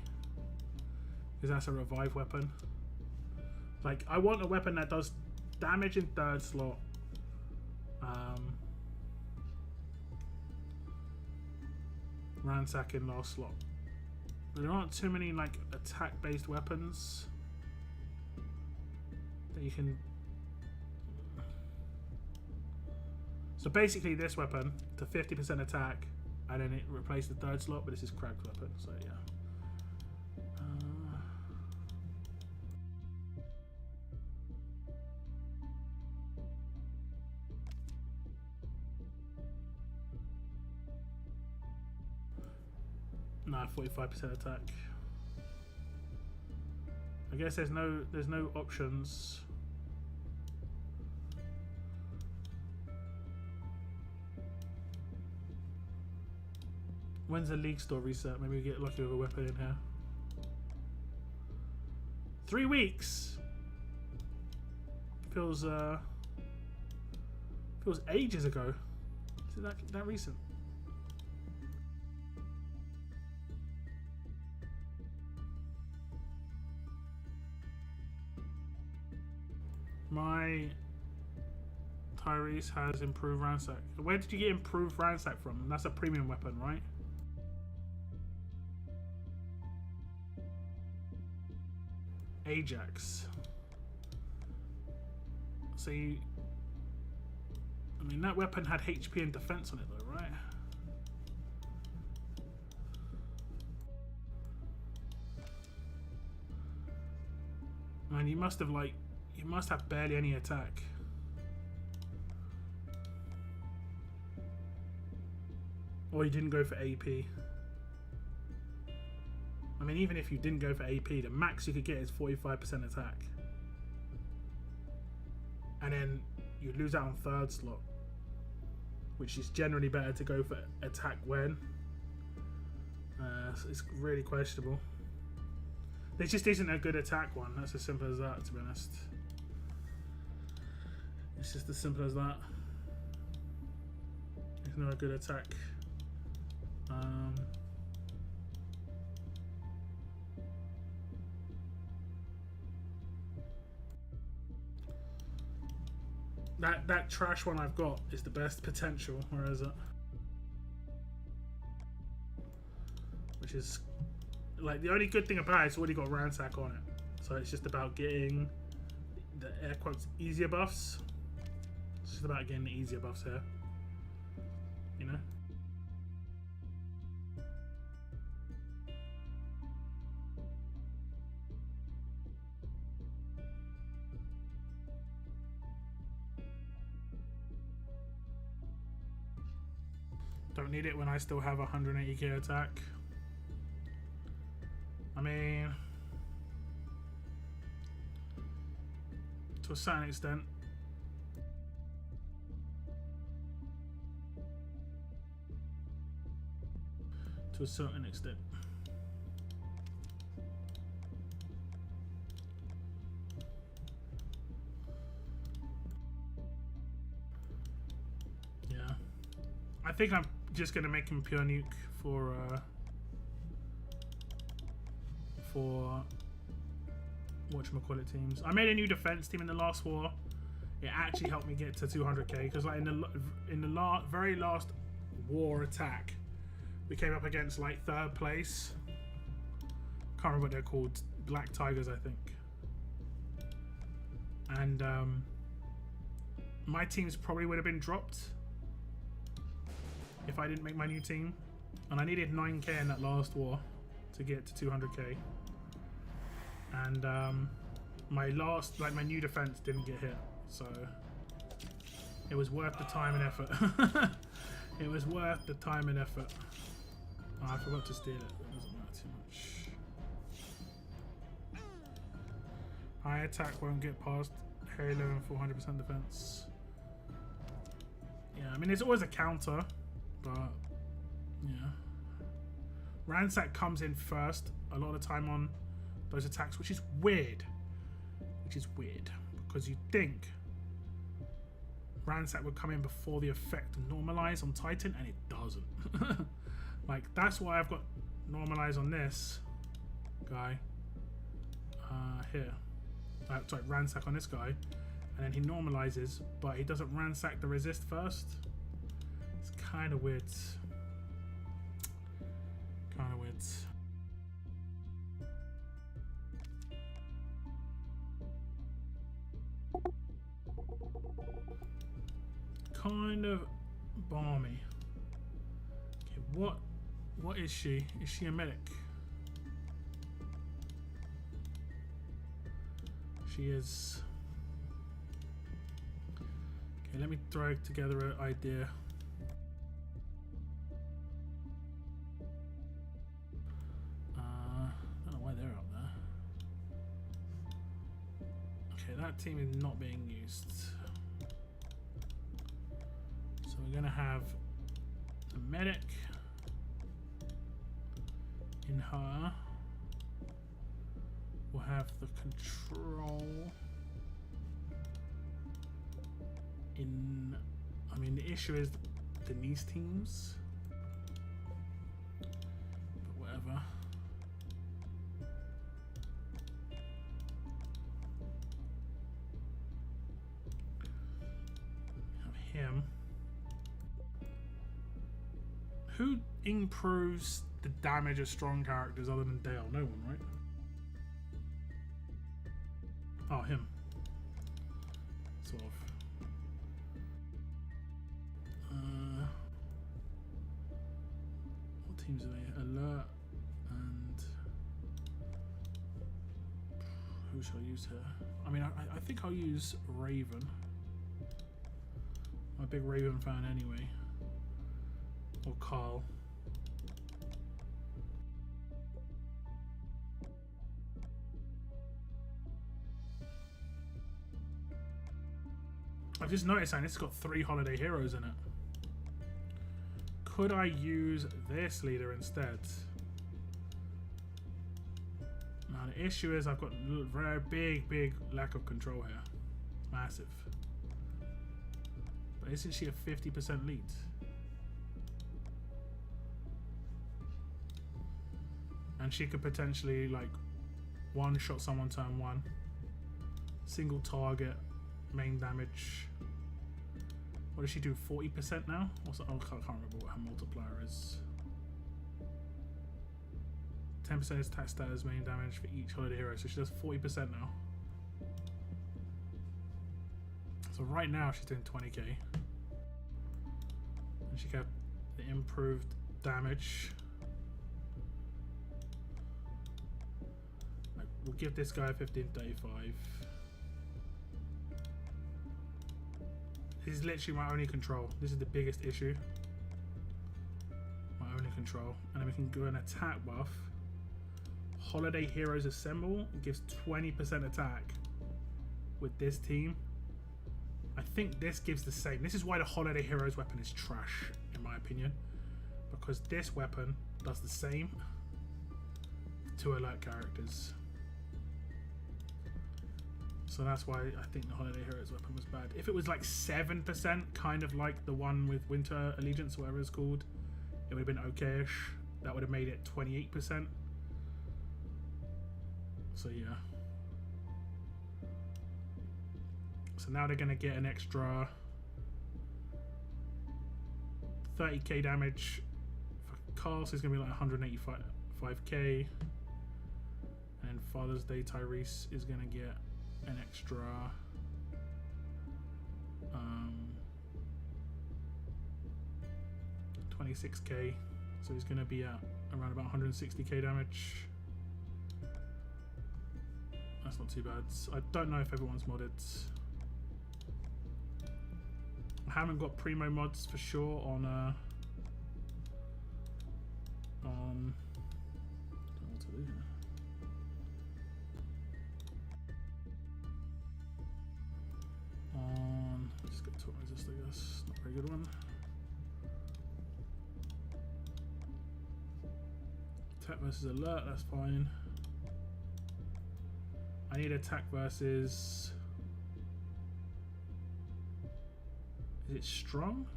Speaker 1: because that's a revive weapon. Like I want a weapon that does damage in 3rd slot, ransack in last slot. There aren't too many like attack based weapons that you can. So basically this weapon to 50% attack and then it replaced the 3rd slot, but this is cracked weapon, so yeah. Nah, 45% attack. I guess there's no options. When's the league store reset? Maybe we get lucky with a weapon in here. 3 weeks. Feels ages ago. Is it that recent? My Tyrese has improved ransack. Where did you get improved ransack from? That's a premium weapon, right? Ajax. So you, I mean that weapon had HP and defense on it though, right? Man, you must have barely any attack. Or you didn't go for AP. I mean, even if you didn't go for AP, the max you could get is 45% attack. And then you lose out on third slot, which is generally better to go for attack when. So it's really questionable. There just isn't a good attack one. That's as simple as that, to be honest. It's just as simple as that. There's no good attack. That trash one I've got is the best potential. Where is it? Which is like the only good thing about it, it's already got ransack on it, so it's just about getting the air quotes easier buffs. It's just about getting the easier buffs here, you know. Don't need it when I still have 180k attack. I mean, to a certain extent. To a certain extent. Yeah. I think I'm just gonna make him pure nuke for whatchamacallit teams. I made a new defense team in the last war. It actually helped me get to 200k because like in the very last war attack, we came up against like 3rd place. Can't remember what they're called. Black Tigers, I think. And my teams probably would have been dropped if I didn't make my new team, and I needed 9k in that last war to get to 200k, and my new defense didn't get hit, so it was worth the time and effort. It was worth the time and effort. Oh, I forgot to steal it. It doesn't matter too much. High attack won't get past Halo and 400% defense. Yeah, I mean there's always a counter. But yeah, ransack comes in first a lot of the time on those attacks, which is weird. Because you'd think ransack would come in before the effect normalize on Titan, and it doesn't. Like that's why I've got normalize on this guy here. Sorry, ransack on this guy, and then he normalizes, but he doesn't ransack the resist first. Kind of weird. Kind of weird. Kind of balmy. Okay, what is she? Is she a medic? She is. Okay, let me throw together an idea. That team is not being used, so we're gonna have the medic in her. We'll have the control in. I mean, the issue is Denise teams, but whatever. Him. Who improves the damage of strong characters other than Dale? No one, right? Oh, him. Sort of. What teams are they? Alert and who shall I use here? I mean, I think I'll use Raven. I'm a big Raven fan anyway. Or Carl. I've just noticed this has got 3 holiday heroes in it. Could I use this leader instead? Now the issue is I've got very big lack of control here. Massive. But isn't she a 50% lead? And she could potentially like one-shot someone turn 1. Single target, main damage. What does she do? 40% now? What's that? Oh, I can't remember what her multiplier is. 10% is attack status, main damage for each holiday hero. So she does 40% now. So right now she's doing 20k. And she got the improved damage. We'll give this guy 1535. This is literally my only control. This is the biggest issue. My only control. And then we can go an attack buff. Holiday Heroes Assemble gives 20% attack with this team. I think this gives the same. This is why the Holiday Heroes weapon is trash, in my opinion. Because this weapon does the same to alert characters. So that's why I think the Holiday Heroes weapon was bad. If it was like 7%, kind of like the one with Winter Allegiance, whatever it's called, it would have been okayish. That would have made it 28%. So yeah. So now they're going to get an extra 30k damage for Carl, so it's going to be like 185k. And then Father's Day Tyrese is going to get an extra 26k, so he's going to be at around about 160k damage. That's not too bad. I don't know if everyone's modded. I haven't got primo mods for sure on I don't know what to do here. Just got to resist, I guess. Not a very good one. Attack versus alert, that's fine. I need attack versus... Is it strong?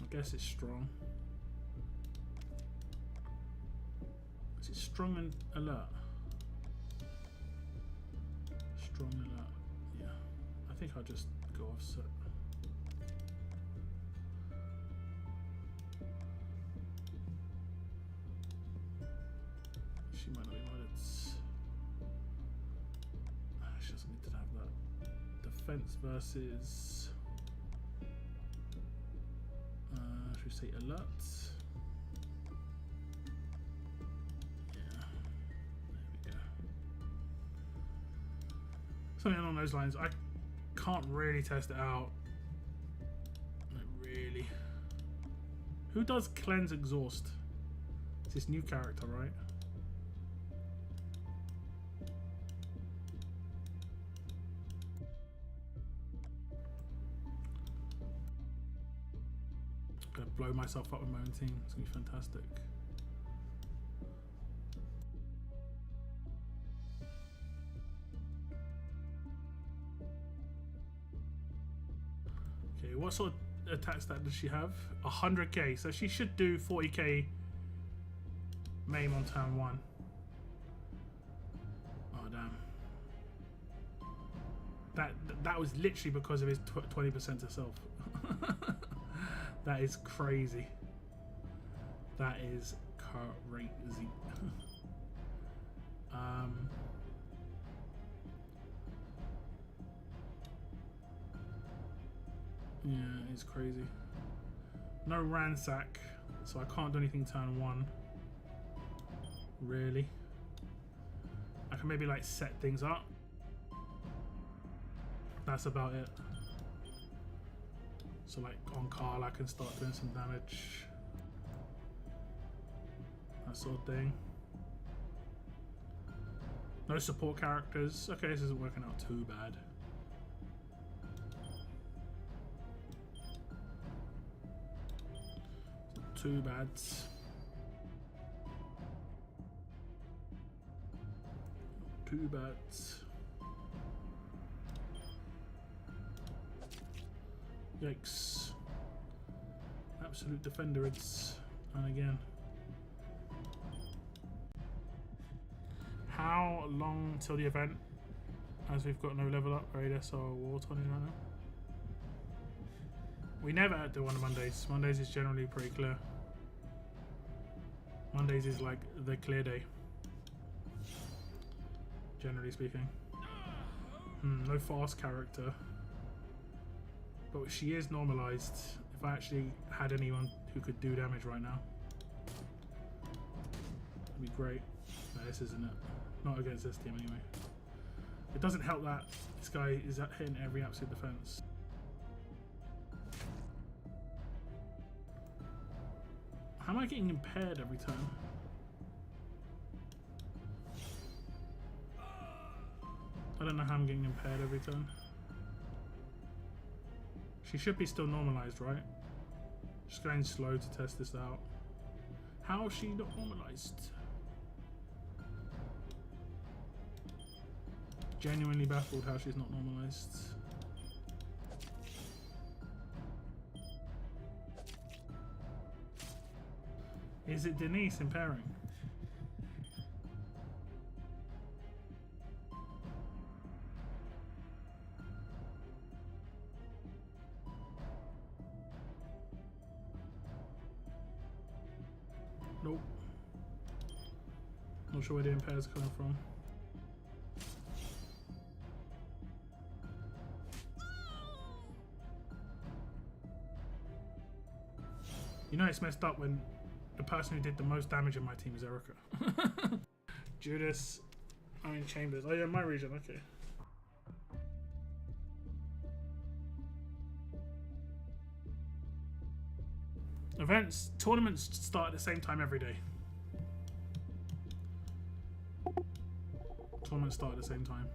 Speaker 1: I guess it's strong. Is it strong and alert? Strong alert. Yeah. I think I'll just go offset. She might not be modded. She doesn't need to have that. Defense versus should we say alert? Yeah, there we go. Something along those lines. I can't really test it out. Not really. Who does cleanse exhaust? It's this new character, right? Gonna blow myself up with my own team. It's gonna be fantastic. Okay, what sort of attack stat does she have? 100k, so she should do 40k maim on turn 1. Oh damn. That was literally because of his 20% to self. That is crazy. That is crazy. Yeah, it's crazy. No ransack, so I can't do anything turn 1. Really. I can maybe like set things up. That's about it. So like on Carl I can start doing some damage. That sort of thing. No support characters. Okay, this isn't working out too bad. Not too bad. Not too bad. Yikes. Absolute defender it's. And again. How long till the event? As we've got no level up Raiders or War 20 right now. We never do on Mondays. Mondays is generally pretty clear. Mondays is like the clear day. Generally speaking. No fast character. But she is normalized. If I actually had anyone who could do damage right now. That'd be great. No, this isn't it. Not against this team anyway. It doesn't help that this guy is hitting every absolute defense. How am I getting impaired every time? I don't know how I'm getting impaired every time. She should be still normalized, right? Just going slow to test this out. How is she not normalized? Genuinely baffled how she's not normalized. Is it Denise impairing? Nope. Not sure where the impair is coming from. You know it's messed up when the person who did the most damage in my team is Erica. Judas, I'm in Chambers. Oh yeah, my region, okay. Tournaments start at the same time every day. Tournaments start at the same time.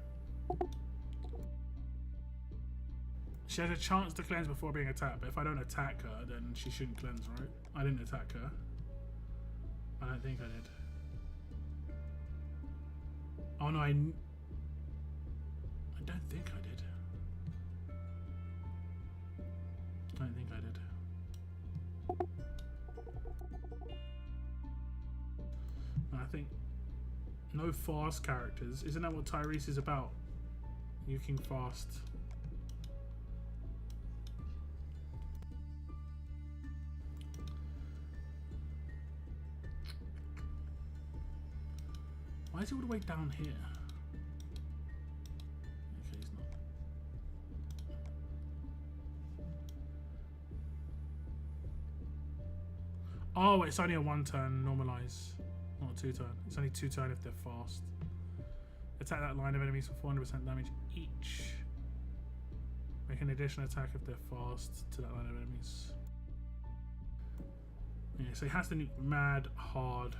Speaker 1: She has a chance to cleanse before being attacked, but if I don't attack her, then she shouldn't cleanse, right? I didn't attack her. I don't think I did. Oh no, I don't think I did. I don't think I did. I think no fast characters. Isn't that what Tyrese is about? Nuking fast. Why is he all the way down here? Okay, he's not. Oh, it's only a 1 turn normalize, not a 2 turn. It's only 2 turn if they're fast. Attack that line of enemies for 400% damage each. Make an additional attack if they're fast to that line of enemies. Yeah, so he has to nuke mad hard.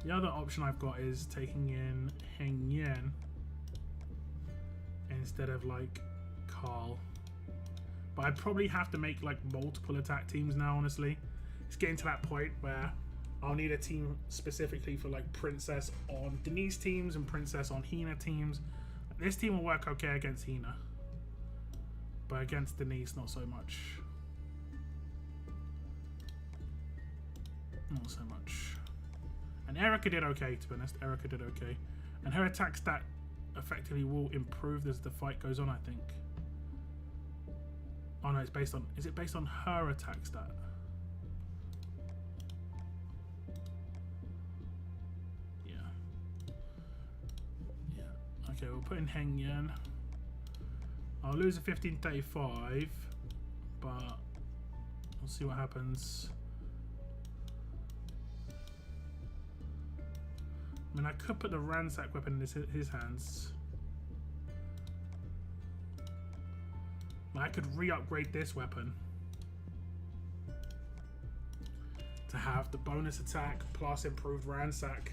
Speaker 1: The other option I've got is taking in Heng Yan instead of like Carl. But I'd probably have to make like multiple attack teams now, honestly. It's getting to that point where I'll need a team specifically for like Princess on Denise teams and Princess on Hina teams. This team will work okay against Hina, but against Denise not so much. Not so much. And Erica did okay, to be honest. Erica did okay. And her attack stat effectively will improve as the fight goes on, I think. Oh no, it's based on... Is it based on her attack stat? Yeah. Yeah. Okay, we'll put in Heng Yan. I'll lose a 1535, but we'll see what happens. I mean, I could put the ransack weapon in his hands. I could re-upgrade this weapon to have the bonus attack plus improved ransack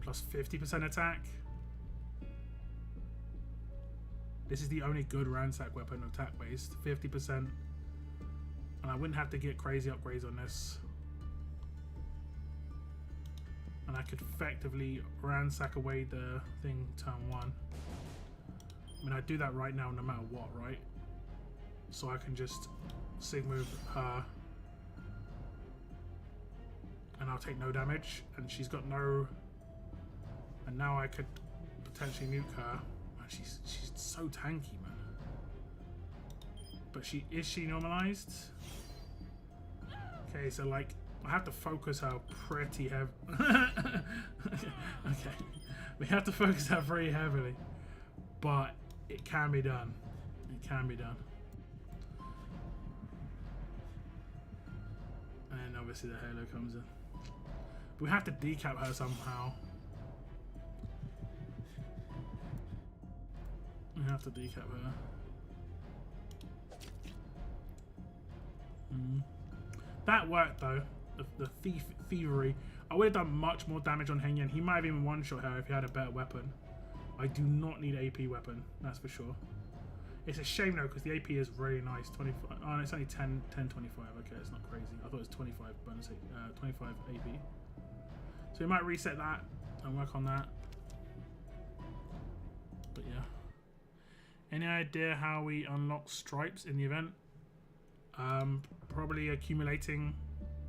Speaker 1: plus 50% attack. This is the only good ransack weapon attack based, 50%. And I wouldn't have to get crazy upgrades on this. And I could effectively ransack away the thing turn 1. I mean, I do that right now no matter what, right? So I can just sig move her. And I'll take no damage. And she's got no... And now I could potentially nuke her. Man, she's so tanky, man. But is she normalized? Okay, so like... I have to focus her pretty heavy. Okay. We have to focus her very heavily. But it can be done. It can be done. And obviously the halo comes in. But we have to decap her somehow. We have to decap her. That worked though. The thievery. I would have done much more damage on Heng Yan. He might have even one-shot her if he had a better weapon. I do not need an AP weapon, that's for sure. It's a shame though, because the AP is really nice. 25. Oh, no, it's only 10, 25. Okay, it's not crazy. I thought it was 25 bonus, 25 AP. So we might reset that and work on that. But yeah. Any idea how we unlock stripes in the event? Probably accumulating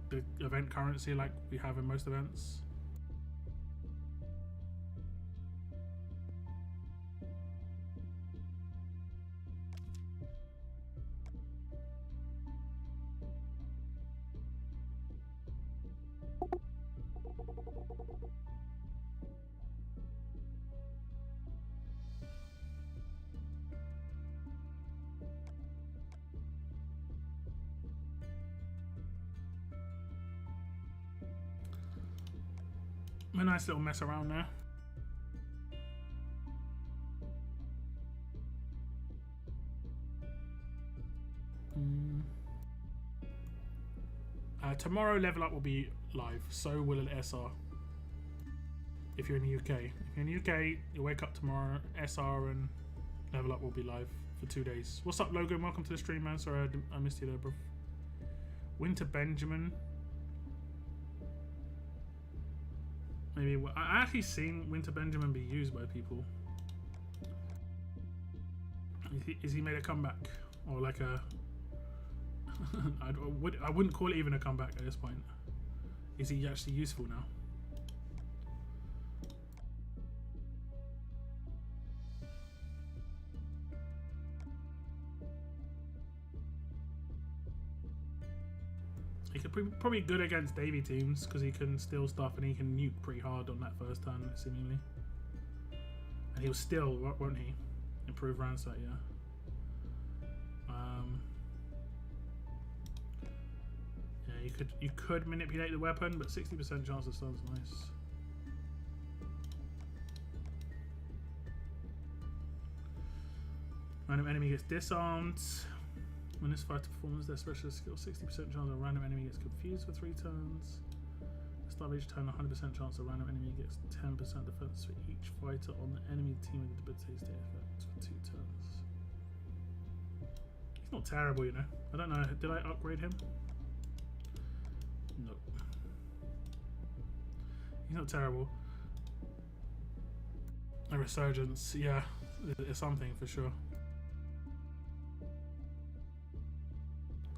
Speaker 1: the event currency like we have in most events. A nice little mess around there. Tomorrow level up will be live, so will an SR. If you're in the UK. If you're in the UK, you wake up tomorrow, SR and level up will be live for 2 days. What's up, Logan? Welcome to the stream, man. Sorry I missed you there, bro. Winter Benjamin. Maybe I actually seen Winter Benjamin be used by people. Is he made a comeback or like a? I wouldn't call it even a comeback at this point. Is he actually useful now? He could probably good against Davy teams because he can steal stuff and he can nuke pretty hard on that first turn, seemingly. And he'll still, won't he? Improve ransack, yeah. Yeah, you could manipulate the weapon, but 60% chance of sounds nice. Random enemy gets disarmed. When this fighter performs their special skill, 60% chance a random enemy gets confused for 3 turns. At the start of each turn, 100% chance a random enemy gets 10% defense for each fighter on the enemy team with the debilitating effect for 2 turns. He's not terrible, you know. I don't know. Did I upgrade him? No. He's not terrible. A resurgence, yeah, it's something for sure.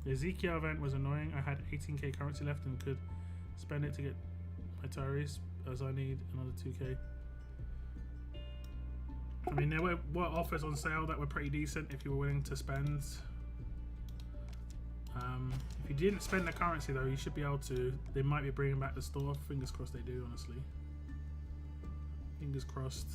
Speaker 1: The Ezekiel event was annoying. I had 18k currency left and could spend it to get my Tyrese as I need another 2k. I mean, there were offers on sale that were pretty decent if you were willing to spend. If you didn't spend the currency though, you should be able to. They might be bringing back the store. Fingers crossed they do, honestly. Fingers crossed.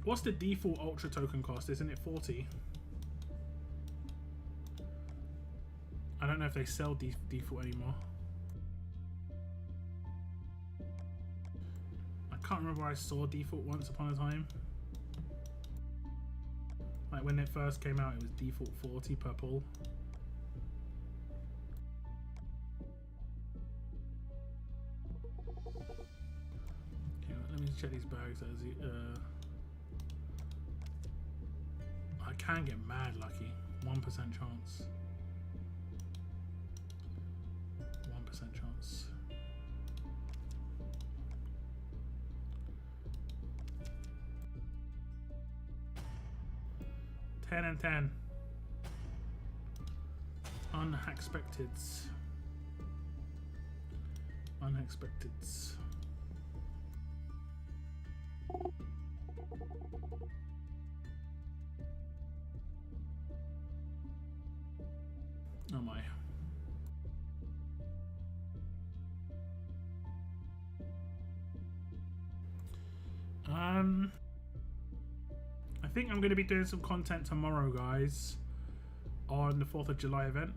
Speaker 1: What's the default Ultra token cost? Isn't it 40? I don't know if they sell default anymore. I can't remember where I saw default once upon a time. Like when it first came out, it was default 40 per pull. Okay, let me check these bags. I can get mad lucky. 1% chance. 1% chance. 10 and 10. Unexpected. Unexpected. Oh my. I think I'm going to be doing some content tomorrow, guys, on the 4th of July event.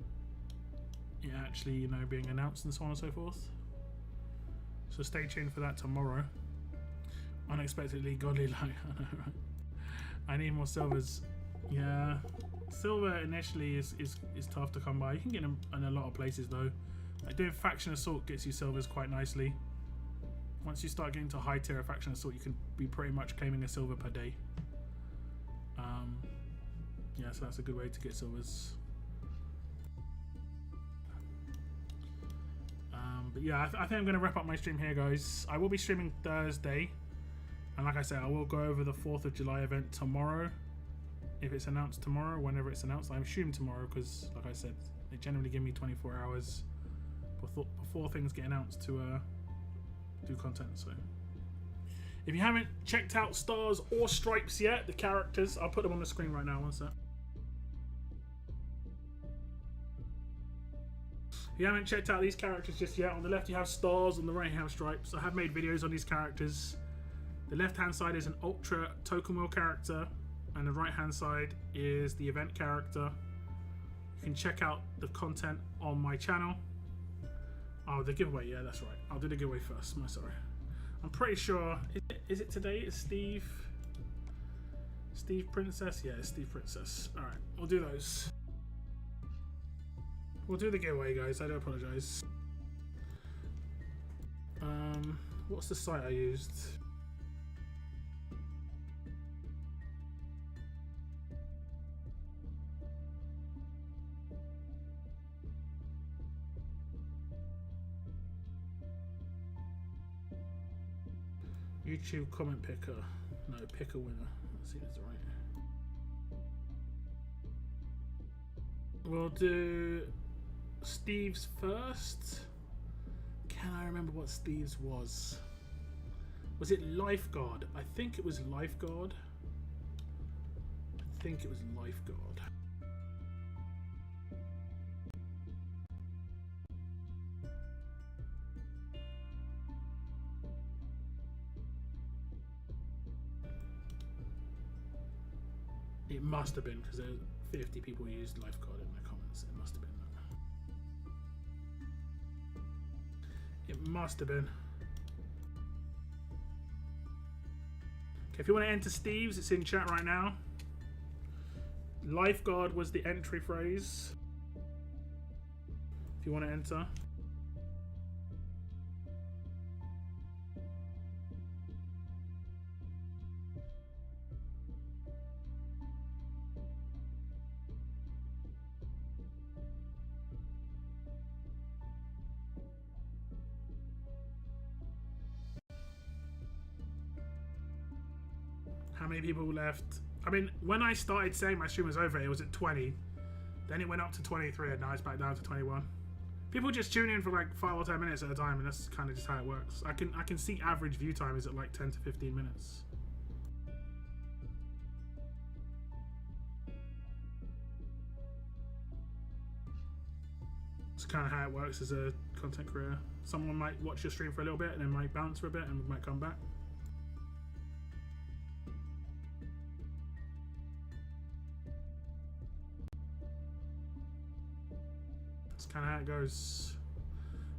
Speaker 1: It actually, you know, being announced and so on and so forth. So stay tuned for that tomorrow. Unexpectedly godly light. I know, right? I need more silvers. Yeah, silver initially is tough to come by. You can get them in a lot of places though. Like doing faction assault gets you silvers quite nicely. Once you start getting to high tier faction assault, you can be pretty much claiming a silver per day. Yeah, so that's a good way to get silvers. But yeah, I think I'm going to wrap up my stream here, guys. I will be streaming Thursday, and like I said, I will go over the 4th of July event tomorrow. If it's announced tomorrow, whenever it's announced, I assume tomorrow, because like I said, they generally give me 24 hours before things get announced to do content. So if you haven't checked out Stars or Stripes yet, the characters, I'll put them on the screen right now. One sec. If you haven't checked out these characters just yet, on the left you have Stars, on the right you have Stripes. I have made videos on these characters. The left hand side is an Ultra Token Wheel character, and the right hand side is the event character. You can check out the content on my channel. Oh, the giveaway, yeah, that's right. I'll do the giveaway first. Sorry. I'm pretty sure. Is it today? It's Steve Princess? Yeah, it's Steve Princess. Alright, we'll do those. We'll do the giveaway, guys. I do apologise. What's the site I used? YouTube comment picker. No, pick a winner. Let's see if it's right. We'll do Steve's first. Can I remember what Steve's was? Was it Lifeguard? I think it was Lifeguard. I think it was Lifeguard. It must have been, because there's 50 people used Lifeguard in their comments. It must have been that. It must have been. Okay, if you want to enter Steve's, it's in chat right now. Lifeguard was the entry phrase. If you want to enter. How many people left? I mean, when I started saying my stream was over, it was at 20. Then it went up to 23, and now it's back down to 21. People just tune in for like 5 or 10 minutes at a time, and that's kind of just how it works. I can see average view time is at like 10 to 15 minutes. It's kind of how it works as a content creator. Someone might watch your stream for a little bit, and then might bounce for a bit, and might come back. Kind of how it goes.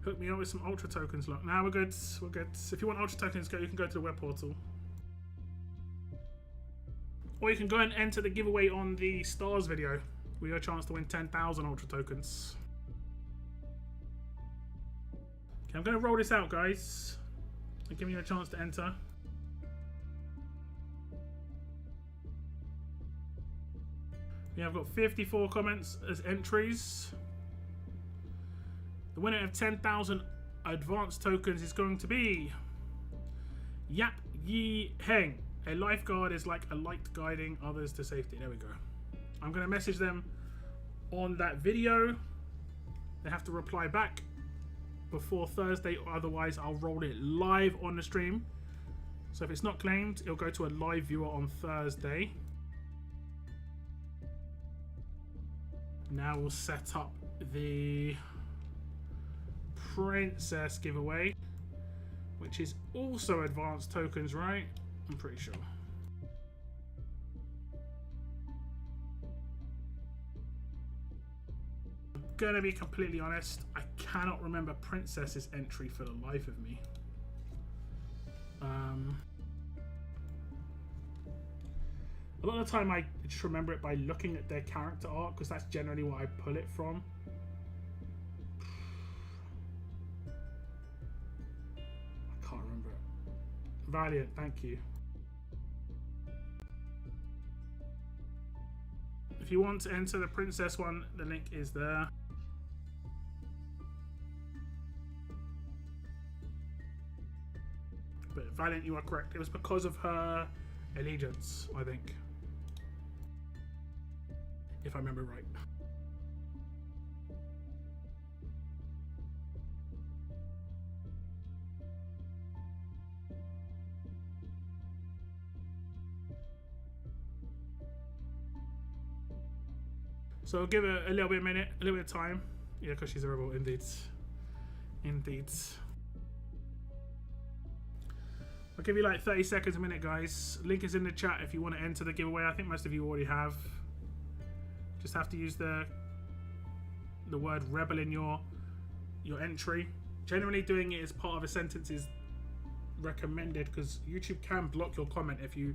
Speaker 1: Hook me up with some ultra tokens. Look, now we're good. We're good. If you want ultra tokens, you can go to the web portal. Or you can go and enter the giveaway on the stars video. We got a chance to win 10,000 ultra tokens. Okay, I'm going to roll this out, guys. I'm giving you a chance to enter. Yeah, I've got 54 comments as entries. The winner of 10,000 advanced tokens is going to be Yap Yi Heng. A lifeguard is like a light guiding others to safety. There we go. I'm going to message them on that video. They have to reply back before Thursday, or otherwise I'll roll it live on the stream. So if it's not claimed, it'll go to a live viewer on Thursday. Now we'll set up the princess giveaway, which is also advanced tokens, right? I'm pretty sure. I'm gonna be completely honest, I cannot remember princess's entry for the life of me. A lot of the time I just remember it by looking at their character art, because that's generally what I pull it from. I can't remember it. Valiant, thank you. If you want to enter the princess one, the link is there. But Valiant, you are correct. It was because of her allegiance, I think. If I remember right. So I'll give it a little bit of minute, a little bit of time. Yeah, because she's a rebel, indeed. Indeed. I'll give you like 30 seconds a minute, guys. Link is in the chat if you want to enter the giveaway. I think most of you already have. Just have to use the word rebel in your entry. Generally doing it as part of a sentence is recommended, because YouTube can block your comment if you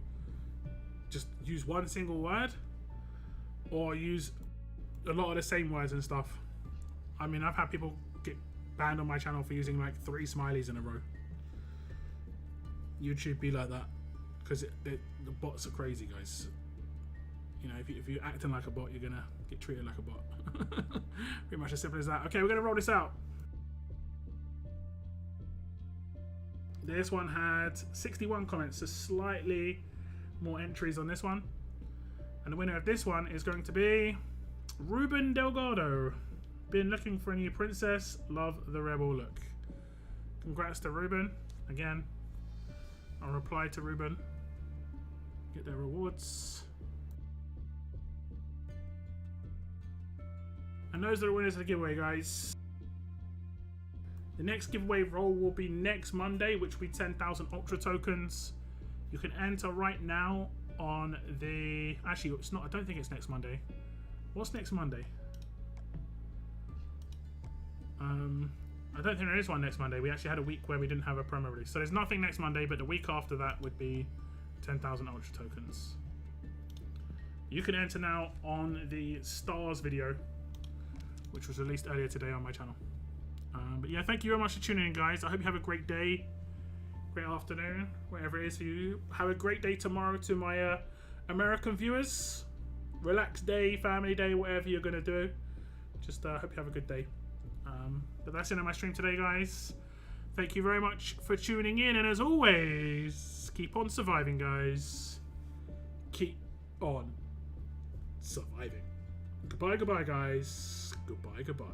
Speaker 1: just use one single word or use a lot of the same words and stuff. I mean, I've had people get banned on my channel for using like 3 smileys in a row. YouTube be like that because the bots are crazy, guys. You know, if you're acting like a bot, you're gonna get treated like a bot. Pretty much as simple as that. Okay, we're gonna roll this out. This one had 61 comments, so slightly more entries on this one. And the winner of this one is going to be Ruben Delgado. Been looking for a new princess. Love the rebel look. Congrats to Ruben. Again, I'll reply to Ruben. Get their rewards. And those are the winners of the giveaway, guys. The next giveaway roll will be next Monday, which will be 10,000 ultra tokens. You can enter right now on the... Actually, it's not. I don't think it's next Monday. What's next Monday? I don't think there is one next Monday. We actually had a week where we didn't have a promo release. So there's nothing next Monday, but the week after that would be 10,000 ultra tokens. You can enter now on the stars video, which was released earlier today on my channel. But yeah, thank you very much for tuning in, guys. I hope you have a great day, great afternoon, wherever it is for you. Have a great day tomorrow to my American viewers. Relaxed day, family day, whatever you're going to do. Just hope you have a good day. But that's it on my stream today, guys. Thank you very much for tuning in. And as always, keep on surviving, guys. Keep on surviving. Goodbye, goodbye, guys. Goodbye, goodbye.